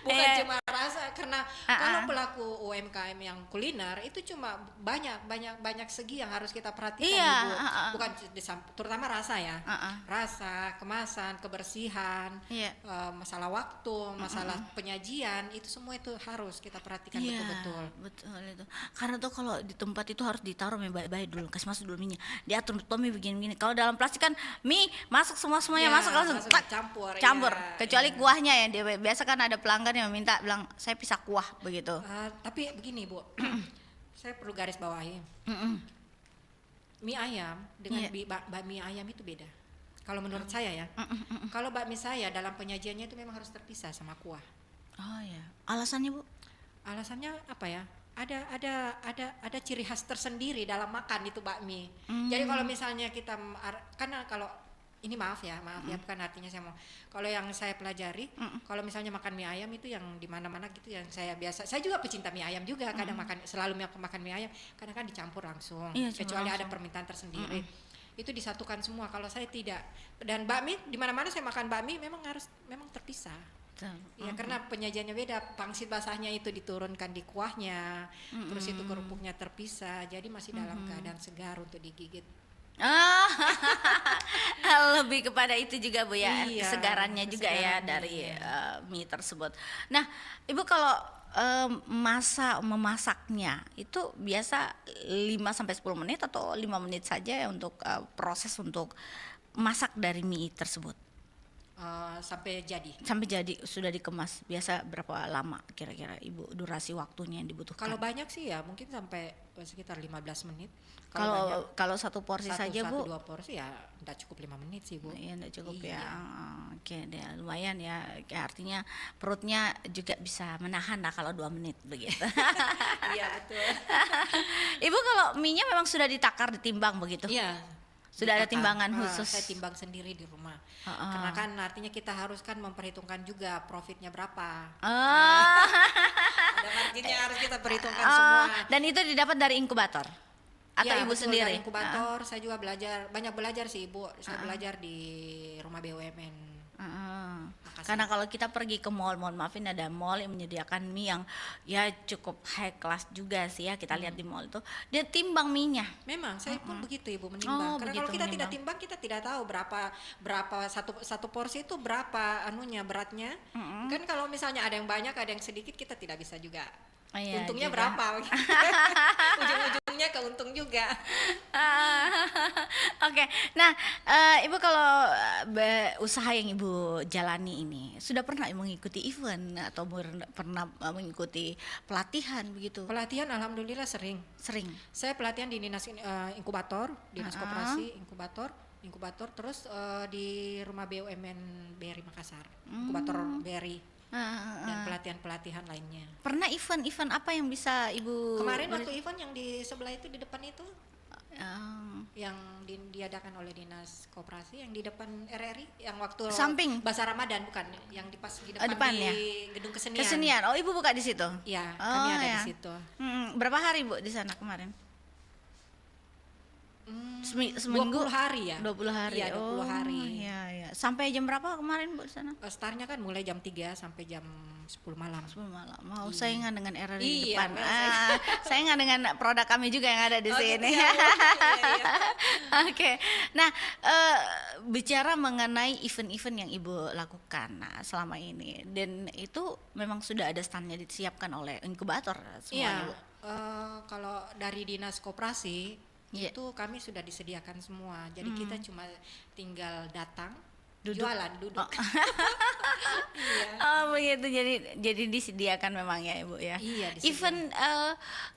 Bukan cuma rasa, karena kalau pelaku UMKM yang kuliner itu cuma banyak segi yang harus kita perhatikan, Ibu. Bukan terutama rasa ya. Rasa, kemasan, kebersihan, masalah waktu, masalah penyajian, itu semua itu harus kita perhatikan betul-betul. Betul itu. Karena tuh kalau di tempat itu harus ditaruh mie baik-baik dulu, kasih masuk dulu minyak. Diatur mie begini-begini. Kalau dalam plastik kan mie masuk semuanya masuk langsung campur. Kecuali kuahnya ya. Dia biasa kan ada pelanggan yang minta bilang saya pisah kuah begitu. Tapi begini Bu, saya perlu garis bawahi. Mie ayam dengan bakmi ayam itu beda. Kalau menurut saya ya, kalau bakmi saya dalam penyajiannya itu memang harus terpisah sama kuah. Oh ya, alasannya Bu? Alasannya apa ya? Ada ciri khas tersendiri dalam makan itu bakmi. Jadi kalau misalnya kita, karena kalau ini maaf ya bukan artinya saya mau. Kalau yang saya pelajari, kalau misalnya makan mie ayam itu yang di mana-mana gitu, yang saya juga pecinta mie ayam juga, kadang selalu makan mie ayam, kadang kan dicampur langsung, kecuali ada permintaan tersendiri. Itu disatukan semua. Kalau saya tidak. Dan bakmi di mana-mana saya makan bakmi memang terpisah. Ya karena penyajiannya beda, pangsit basahnya itu diturunkan di kuahnya, terus itu kerupuknya terpisah, jadi masih dalam keadaan segar untuk digigit. Lebih kepada itu juga Bu ya, kesegarannya juga ya dari mie tersebut. Nah Ibu kalau masa memasaknya itu biasa 5-10 menit atau 5 menit saja ya untuk proses untuk masak dari mie tersebut? Sampai jadi sudah dikemas biasa berapa lama kira-kira Ibu durasi waktunya yang dibutuhkan? Kalau banyak sih ya mungkin sampai sekitar 15 menit. Kalau satu porsi saja Bu? 1-2 porsi ya enggak cukup 5 menit sih Bu. Iya enggak cukup ya. Oke deh, lumayan ya. Artinya perutnya juga bisa menahan lah kalau 2 menit begitu. Iya betul. Ibu kalau mie-nya memang sudah ditakar, ditimbang begitu? Iya. Sudah ada timbangan khusus? Saya timbang sendiri di rumah. Karena kan artinya kita harus kan memperhitungkan juga profitnya berapa. Ada marginnya harus kita perhitungkan semua. Dan itu didapat dari inkubator? Atau Ibu betul, sendiri? Dari inkubator. Saya juga banyak belajar sih Ibu. Saya belajar di rumah BUMN. Karena kalau kita pergi ke mall, mohon maafin ada mall yang menyediakan mie yang ya cukup high class juga sih ya, kita lihat di mall itu dia timbang mie-nya. Memang saya pun begitu Ibu menimbang. Karena kalau kita tidak timbang kita tidak tahu berapa satu porsi itu berapa beratnya. Kan kalau misalnya ada yang banyak ada yang sedikit kita tidak bisa juga. Untungnya juga berapa? Ujung-ujungnya keuntung juga. Oke. Nah, Ibu kalau usaha yang Ibu jalani ini sudah pernah mengikuti event atau pernah mengikuti pelatihan begitu? Pelatihan alhamdulillah sering. Saya pelatihan di dinas inkubator, dinas koperasi inkubator terus di rumah BUMN BRI Makassar, inkubator BRI. Dan pelatihan lainnya. Pernah event apa yang bisa Ibu? Kemarin waktu event yang di sebelah itu di depan itu, yang diadakan oleh dinas koperasi yang di depan RRI, yang waktu samping Basar Ramadan bukan, yang di pas di depan di ya? gedung kesenian. Oh Ibu buka di situ? Iya, kami ada di situ. Berapa hari Bu di sana kemarin? Seminggu 20 hari ya. 20 hari. Iya, 20 hari. Iya. Sampai jam berapa kemarin Bu di sana? Startnya kan mulai jam 3 sampai jam 10 malam. Mau saingan dengan RRI di Iya, depan. Saingan dengan produk kami juga yang ada di sini. Iya. Oke. Nah, bicara mengenai event-event yang Ibu lakukan selama ini, dan itu memang sudah ada standnya disiapkan oleh inkubator semuanya, Bu? Kalau dari dinas koperasi itu kami sudah disediakan semua. Jadi kita cuma tinggal datang, jualan, duduk. Begitu. Jadi disediakan memang ya Ibu ya. Iya, disediakan. Even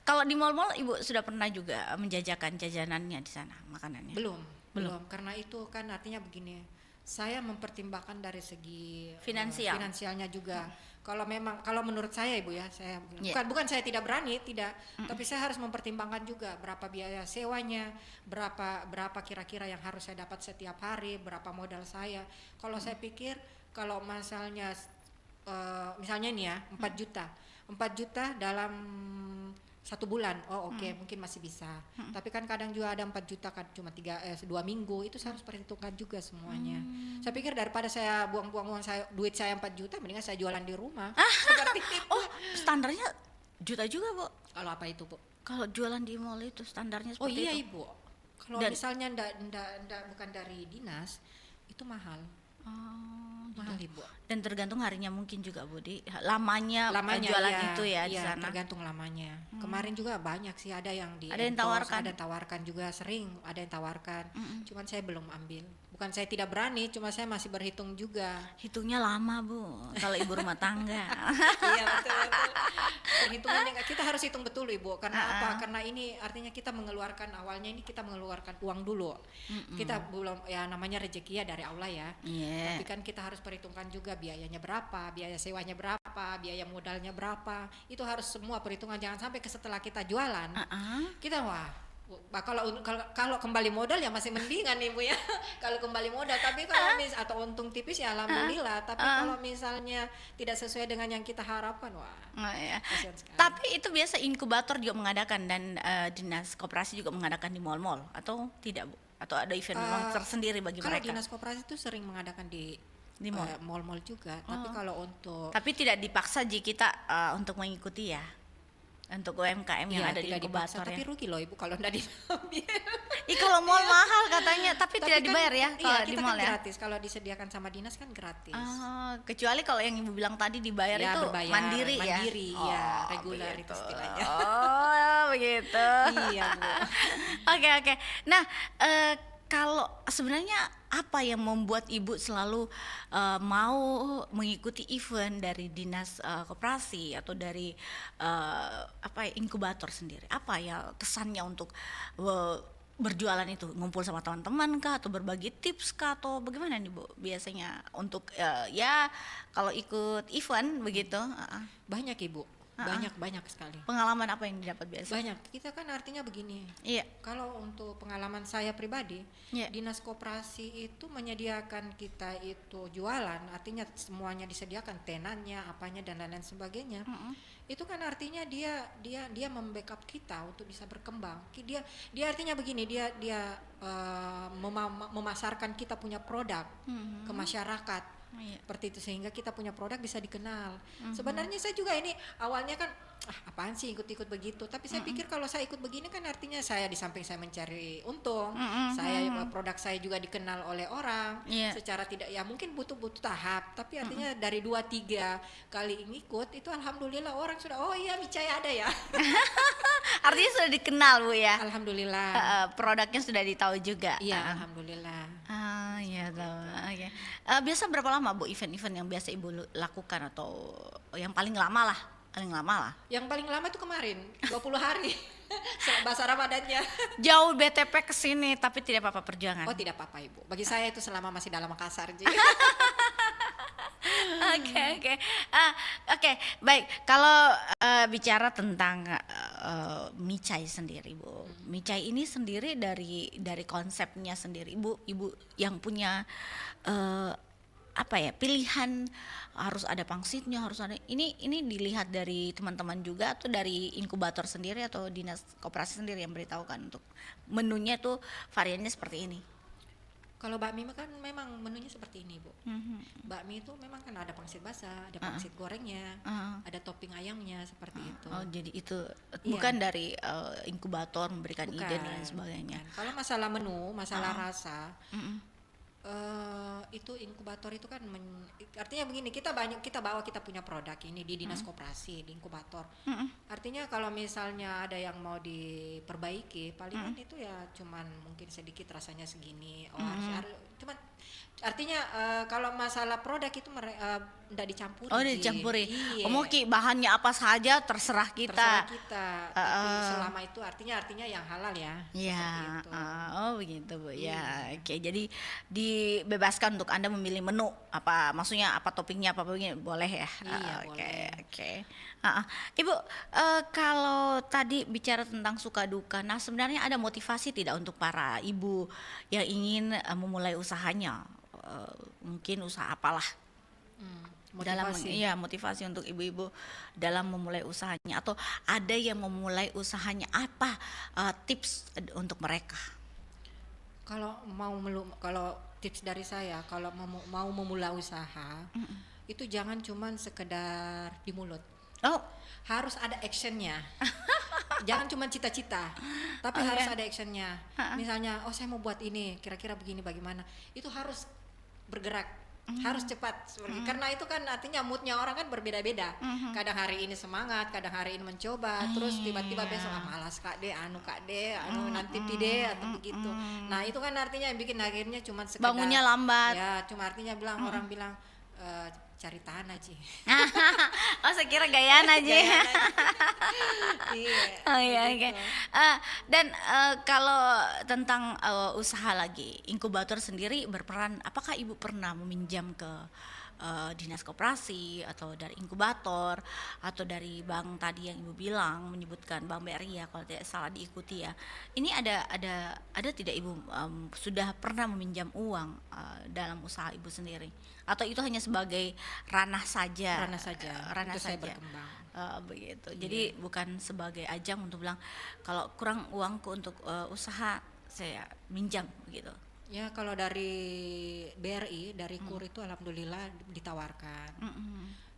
kalau di mall-mall Ibu sudah pernah juga menjajakan jajanannya di sana, makanannya? Belum. Karena itu kan artinya begini. Saya mempertimbangkan dari segi finansialnya juga. Kalau menurut saya Ibu ya, saya bukan saya tidak berani, tapi saya harus mempertimbangkan juga berapa biaya sewanya, berapa kira-kira yang harus saya dapat setiap hari, berapa modal saya. Kalau saya pikir kalau misalnya ini ya 4 juta dalam 1 bulan, oh oke, mungkin masih bisa. Tapi kan kadang juga ada 4 juta kan cuma 2 minggu, itu saya harus perhitungkan juga semuanya. Saya pikir daripada saya buang-buang duit saya 4 juta, mendingan saya jualan di rumah. Seperti itu. Oh, standarnya juta juga, Bu. Kalau apa itu, Bu? Kalau jualan di mall itu standarnya Oh seperti iya, itu. Ibu. Kalau misalnya bukan dari dinas, itu mahal. Mahal, Ibu. Dan tergantung harinya mungkin juga, Bu, lamanya jualan iya, itu ya di iya, sana. tergantung lamanya. Kemarin juga banyak sih, ada yang Ada yang endorse, tawarkan. ada yang tawarkan juga, sering ada yang tawarkan. Cuman saya belum ambil. Bukan saya tidak berani, cuma saya masih berhitung juga. Hitungnya lama, Bu, kalau ibu rumah tangga. Iya, betul. Perhitungannya kita harus hitung betul, Ibu. Karena apa? Karena ini artinya kita mengeluarkan, awalnya ini kita mengeluarkan uang dulu. Kita belum, ya namanya rezeki ya dari Allah ya. Iya. Tapi kan kita harus perhitungkan juga biayanya berapa, biaya sewanya berapa, biaya modalnya berapa. Itu harus semua perhitungan, jangan sampai setelah kita jualan kita kalau kembali modal ya masih mendingan, Ibu ya. Kalau kembali modal, tapi kalau atau untung tipis ya alhamdulillah. Tapi kalau misalnya tidak sesuai dengan yang kita harapkan, Iya. kasihan sekali. Tapi itu biasa inkubator juga mengadakan dan dinas koperasi juga mengadakan di mall-mall atau tidak, Bu? Atau ada event memang tersendiri bagi Kalau mereka? dinas koperasi itu sering mengadakan di mall. mall-mall juga. Tapi kalau untuk Tapi tidak dipaksa jika kita untuk mengikuti ya. Untuk UMKM yang ada di tidak dipaksa, inkubator tapi ya. rugi loh, Ibu, kalau tidak diambil. Kalau mall mahal katanya, tapi tidak Tapi kan, dibayar ya kalau iya, di kita mall kan ya. gratis. Kalau disediakan sama dinas kan gratis. Kecuali kalau yang ibu bilang tadi dibayar Ya, itu berbayar, mandiri ya. ya, reguler itu istilahnya. Oh, begitu. Iya, Bu. Oke. Nah, kalau sebenarnya apa yang membuat ibu selalu mau mengikuti event dari dinas koperasi atau dari inkubator sendiri? Apa ya kesannya untuk berjualan itu? Ngumpul sama teman-teman kah, atau berbagi tips kah, atau bagaimana nih, Bu? Biasanya untuk ya kalau ikut event begitu. Banyak, Ibu. Banyak sekali. Pengalaman apa yang didapat biasa? Banyak. Kita kan artinya begini. Iya. Kalau untuk pengalaman saya pribadi, Iya. dinas koperasi itu menyediakan kita itu jualan, artinya semuanya disediakan, tenannya, apanya dan lain-lain sebagainya. Itu kan artinya dia membackup kita untuk bisa berkembang. Dia artinya begini, dia memasarkan kita punya produk ke masyarakat. Iya. Seperti itu, sehingga kita punya produk bisa dikenal. Sebenarnya saya juga ini awalnya kan apaan sih ikut-ikut begitu, tapi saya pikir kalau saya ikut begini kan artinya saya di samping saya mencari untung, saya produk saya juga dikenal oleh orang. Secara tidak, ya mungkin butuh tahap, tapi artinya dari 2-3 kali ngikut itu alhamdulillah orang sudah, oh iya Micaya ada ya. Artinya sudah dikenal, Bu ya. Alhamdulillah. Produknya sudah ditahu juga. Iya, alhamdulillah. Iya tahu. Oke. Biasa berapa lama, Bu, event-event yang biasa Ibu lakukan, atau yang paling lama lah? Yang paling lama itu kemarin 20 hari. Bahasa Ramadannya. Jauh BTP ke sini tapi tidak apa-apa perjuangan. Oh, tidak apa-apa, Ibu. Bagi saya itu selama masih dalam Makassar juga. Oke, baik. Kalau bicara tentang Micai sendiri, Bu. Micai ini sendiri dari konsepnya sendiri, Ibu yang punya pilihan, harus ada pangsitnya, harus ada ini dilihat dari teman-teman juga, atau dari inkubator sendiri atau dinas koperasi sendiri yang beritahukan untuk menunya tuh variannya seperti ini. Kalau bakmi kan memang menunya seperti ini, Bu. Bakmi itu memang kan ada pangsit basah, ada pangsit gorengnya, ada topping ayamnya seperti itu. Oh, jadi itu bukan dari inkubator memberikan ide dan sebagainya. Kalau masalah menu, masalah rasa, itu inkubator itu kan artinya begini, kita bawa kita punya produk ini di dinas koperasi, di inkubator. Artinya kalau misalnya ada yang mau diperbaiki, palingan itu ya cuman mungkin sedikit rasanya segini. Cuman artinya kalau masalah produk itu enggak dicampuri. Oh, dicampuri. Iya. Mungkin bahannya apa saja terserah kita. Tapi selama itu artinya yang halal ya. Iya. Oh, begitu, Bu. Ya, oke. Jadi dibebaskan untuk Anda memilih menu apa, maksudnya apa toppingnya apa begini, boleh ya. Iya, Oke. Ibu, kalau tadi bicara tentang suka duka, nah sebenarnya ada motivasi tidak untuk para ibu yang ingin memulai usahanya? Mungkin usaha apalah dalam Motivasi. motivasi untuk ibu-ibu dalam memulai usahanya, atau ada yang memulai usahanya, apa tips untuk mereka? Kalau tips dari saya, kalau mau memulai usaha, itu jangan cuman sekedar di mulut. Oh, Harus ada actionnya. Jangan cuma cita-cita, tapi Oh, harus ya. ada actionnya. Misalnya, saya mau buat ini, kira-kira begini bagaimana? Itu harus bergerak, harus cepat. Karena itu kan artinya moodnya orang kan berbeda-beda. Kadang hari ini semangat, kadang hari ini mencoba, terus tiba-tiba besok malas kak deh, nanti deh atau begitu. Nah itu kan artinya yang bikin akhirnya cuma sekedar bangunnya lambat. Ya, cuma artinya orang bilang cari tanah aja. Oh, saya kira gayaan aja. Iya. Oh iya, oke. begitu. Dan kalau tentang usaha lagi, inkubator sendiri berperan. Apakah ibu pernah meminjam ke dinas koperasi atau dari inkubator atau dari bank tadi yang ibu bilang, menyebutkan Bank BRI ya kalau tidak salah diikuti ya. Ini ada tidak ibu sudah pernah meminjam uang dalam usaha ibu sendiri, atau itu hanya sebagai ranah saja? Ranah saja, ranah untuk saya saja. berkembang. Begitu. Jadi bukan sebagai ajang untuk bilang kalau kurang uangku untuk usaha saya minjam begitu. Ya kalau dari BRI, dari KUR itu alhamdulillah ditawarkan.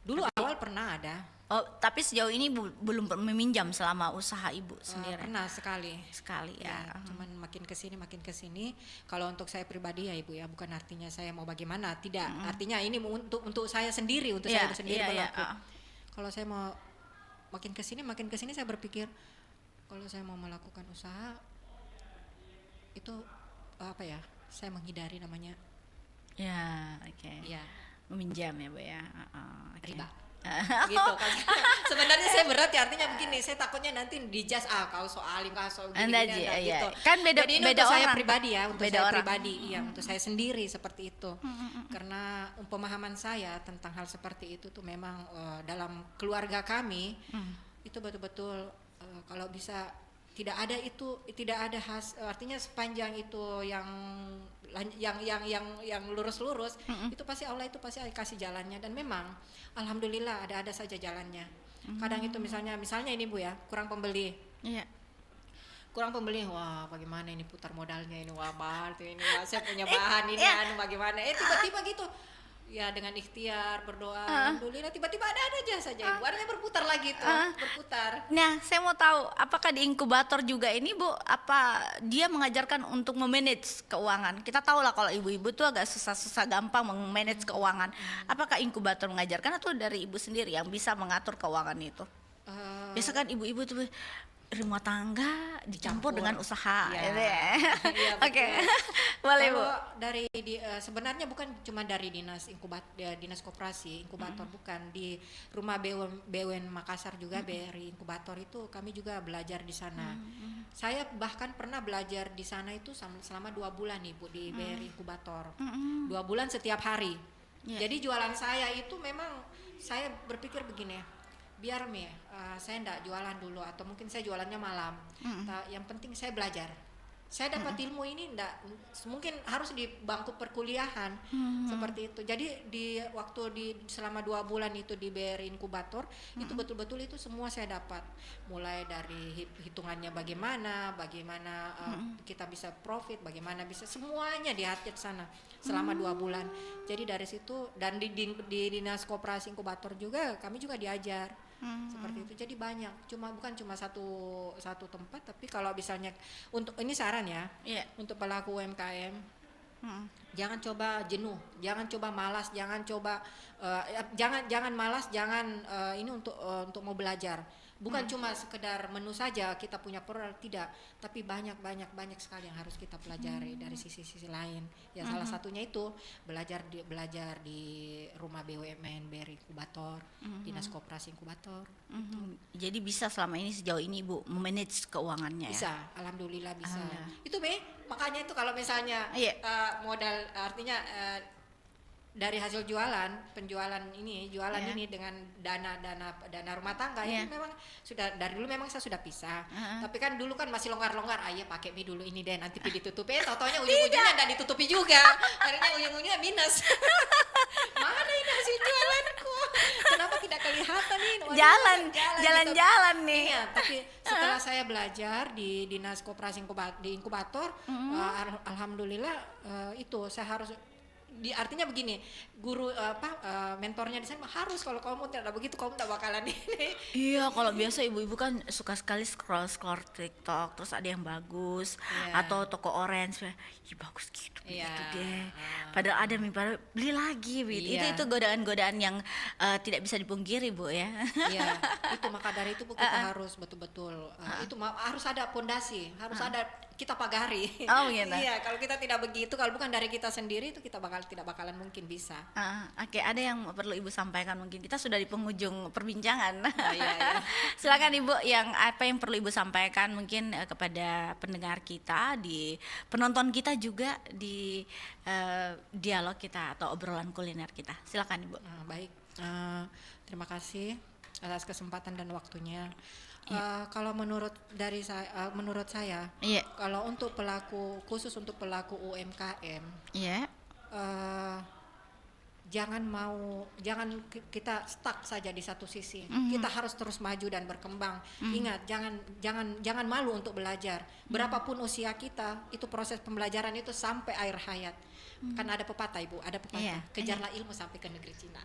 Dulu awal pernah ada, Oh, tapi sejauh ini belum meminjam selama usaha ibu sendiri. pernah sekali. Sekali ya. Ya, cuman makin kesini. Kalau untuk saya pribadi ya ibu ya, bukan artinya saya mau bagaimana, tidak. Artinya ini untuk saya sendiri, untuk Iya, saya sendiri iya, berlaku. iya. Kalau saya mau makin kesini saya berpikir kalau saya mau melakukan usaha itu apa ya? Saya menghindari namanya Ya, oke. ya Meminjam ya, Bu ya. Oke. riba. Gitu kan. Sebenarnya saya berat ya, artinya begini, saya takutnya nanti dijudge kau soalin kau soal gini, Anda gini, aja, anda, iya. gitu. Kan beda- Jadi ini beda untuk saya orang. pribadi ya, untuk Beda saya orang. pribadi, iya, untuk saya sendiri seperti itu. Karena pemahaman saya tentang hal seperti itu tuh memang dalam keluarga kami itu betul-betul kalau bisa tidak ada artinya sepanjang itu yang lurus-lurus itu pasti Allah itu pasti kasih jalannya, dan memang alhamdulillah ada saja jalannya. Kadang itu misalnya ini Bu ya, kurang pembeli, Iya. wah bagaimana ini putar modalnya ini, wah mahal tuh ini, wah, saya punya bahan ini bagaimana, tiba-tiba gitu ya, dengan ikhtiar berdoa alhamdulillah tiba-tiba ada aja saja ibu, artinya berputar lagi tuh, berputar. Nah, saya mau tahu apakah di inkubator juga ini Bu, apa dia mengajarkan untuk memanage keuangan? Kita tahu lah kalau ibu-ibu tuh agak susah gampang memanage keuangan. Apakah inkubator mengajarkan atau dari ibu sendiri yang bisa mengatur keuangan itu? Biasa kan ibu-ibu tuh rumah tangga dicampur dengan usaha. Iya. Gitu ya. Iya, Oke. betul. Boleh Bu. Kalau dari sebenarnya bukan cuma dari dinas dinas koperasi inkubator, bukan di rumah BUMN Makassar juga BRI inkubator itu kami juga belajar di sana. Saya bahkan pernah belajar di sana itu selama 2 bulan Ibu di BRI inkubator. 2 bulan setiap hari. Iya. Jadi jualan saya itu memang saya berpikir begini, biar saya enggak jualan dulu, atau mungkin saya jualannya malam. Yang penting saya belajar. Saya dapat ilmu ini mungkin harus di bangku perkuliahan seperti itu. Jadi selama 2 bulan itu di BRI inkubator itu betul-betul itu semua saya dapat. Mulai dari hitungannya bagaimana kita bisa profit, bagaimana bisa semuanya diatur sana selama 2 bulan. Jadi dari situ, dan di dinas koperasi inkubator juga kami juga diajar. Seperti itu. Jadi banyak, bukan cuma satu tempat, tapi kalau misalnya untuk ini saran ya, untuk pelaku UMKM, jangan coba jenuh, jangan coba malas, jangan malas, ini untuk mau belajar. Bukan cuma sekedar menu saja kita punya produk, tidak, tapi banyak sekali yang harus kita pelajari dari sisi-sisi lain. Ya salah satunya itu belajar di rumah BUMN BRI inkubator, dinas koperasi inkubator. Jadi bisa selama ini sejauh ini Ibu memanage keuangannya ya? Bisa, alhamdulillah bisa. Alhamdulillah. Itu makanya itu kalau misalnya Iya. modal, artinya dari hasil penjualan ini dengan dana rumah tangga Iya. ini memang sudah dari dulu memang saya sudah pisah. Tapi kan dulu kan masih longgar-longgar, pakai mie dulu ini deh, nanti ditutupi, tau-taunya ujung-ujungnya enggak ditutupi juga. Akhirnya ujung-ujungnya minus. Mana ini hasil jual? jalan-jalan nih. Iya, tapi setelah saya belajar di Dinas Koperasi di inkubator, alhamdulillah itu saya harus artinya begini, guru mentornya di sana harus, kalau kamu tidak begitu kamu tidak bakalan ini. Iya, kalau biasa ibu-ibu kan suka sekali scroll TikTok, terus ada yang bagus atau toko orange, bagus gitu deh. Padahal ada beli lagi, itu godaan-godaan yang tidak bisa dipungkiri, Bu ya. Iya, itu maka dari itu Bu, kita harus betul-betul itu harus ada pondasi, harus ada kita pagari. Oh gitu. Iya, kalau kita tidak begitu, kalau bukan dari kita sendiri itu kita tidak bakalan mungkin bisa. Oke, ada yang perlu Ibu sampaikan, mungkin kita sudah di penghujung perbincangan. Iya. Silakan Ibu, apa yang perlu Ibu sampaikan mungkin kepada pendengar kita, di penonton kita juga, di dialog kita atau obrolan kuliner kita. Silakan Ibu. Baik, terima kasih atas kesempatan dan waktunya. Kalau menurut saya, kalau untuk khusus untuk pelaku UMKM, jangan kita stuck saja di satu sisi. Kita harus terus maju dan berkembang. Ingat, jangan malu untuk belajar. Berapapun usia kita, itu proses pembelajaran itu sampai akhir hayat. Kan ada pepatah, Ibu, kejarlah ilmu sampai ke negeri Cina.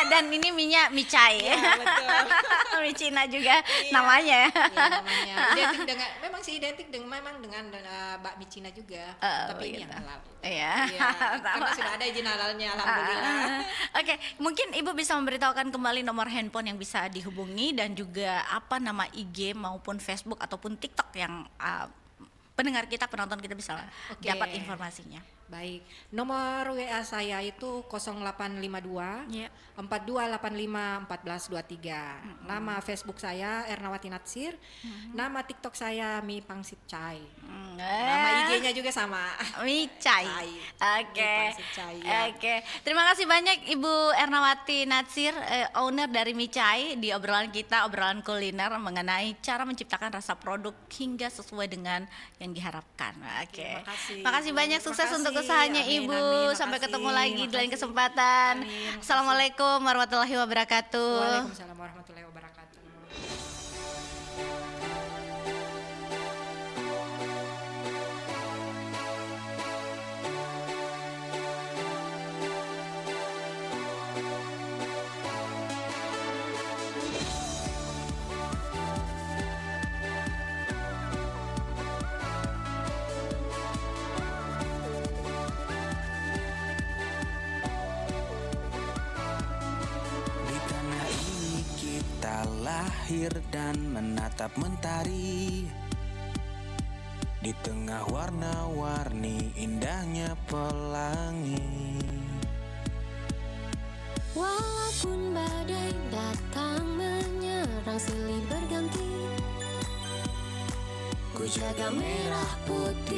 Dan ini minyak micai. Betul. Mie Cina juga namanya. Namanya identik dengan bakmi Cina juga. Tapi ini yang halal. Karena sudah ada izin halalnya, alhamdulillah. Oke, mungkin Ibu bisa memberitahukan kembali nomor handphone yang bisa dihubungi, dan juga apa nama IG maupun Facebook ataupun TikTok yang pendengar kita, penonton kita bisa dapat informasinya. Baik, nomor WA saya itu 0852 4285 1423. Nama Facebook saya Ernawati Natsir. Nama TikTok saya Mi Pangsit Chai. Nama IG-nya juga sama, Mi Chai. Oke. Terima kasih banyak Ibu Ernawati Natsir, owner dari Mi Chai, di obrolan kita, obrolan kuliner mengenai cara menciptakan rasa produk hingga sesuai dengan yang diharapkan. Oke. Makasih banyak, sukses untuk usahanya Ibu. Sampai ketemu lagi di lain kesempatan. Assalamualaikum warahmatullahi wabarakatuh. Waalaikumsalam warahmatullahi wabarakatuh. Lahir dan menatap mentari di tengah warna-warni indahnya pelangi. Walaupun badai datang menyerang silih berganti, ku jaga merah putih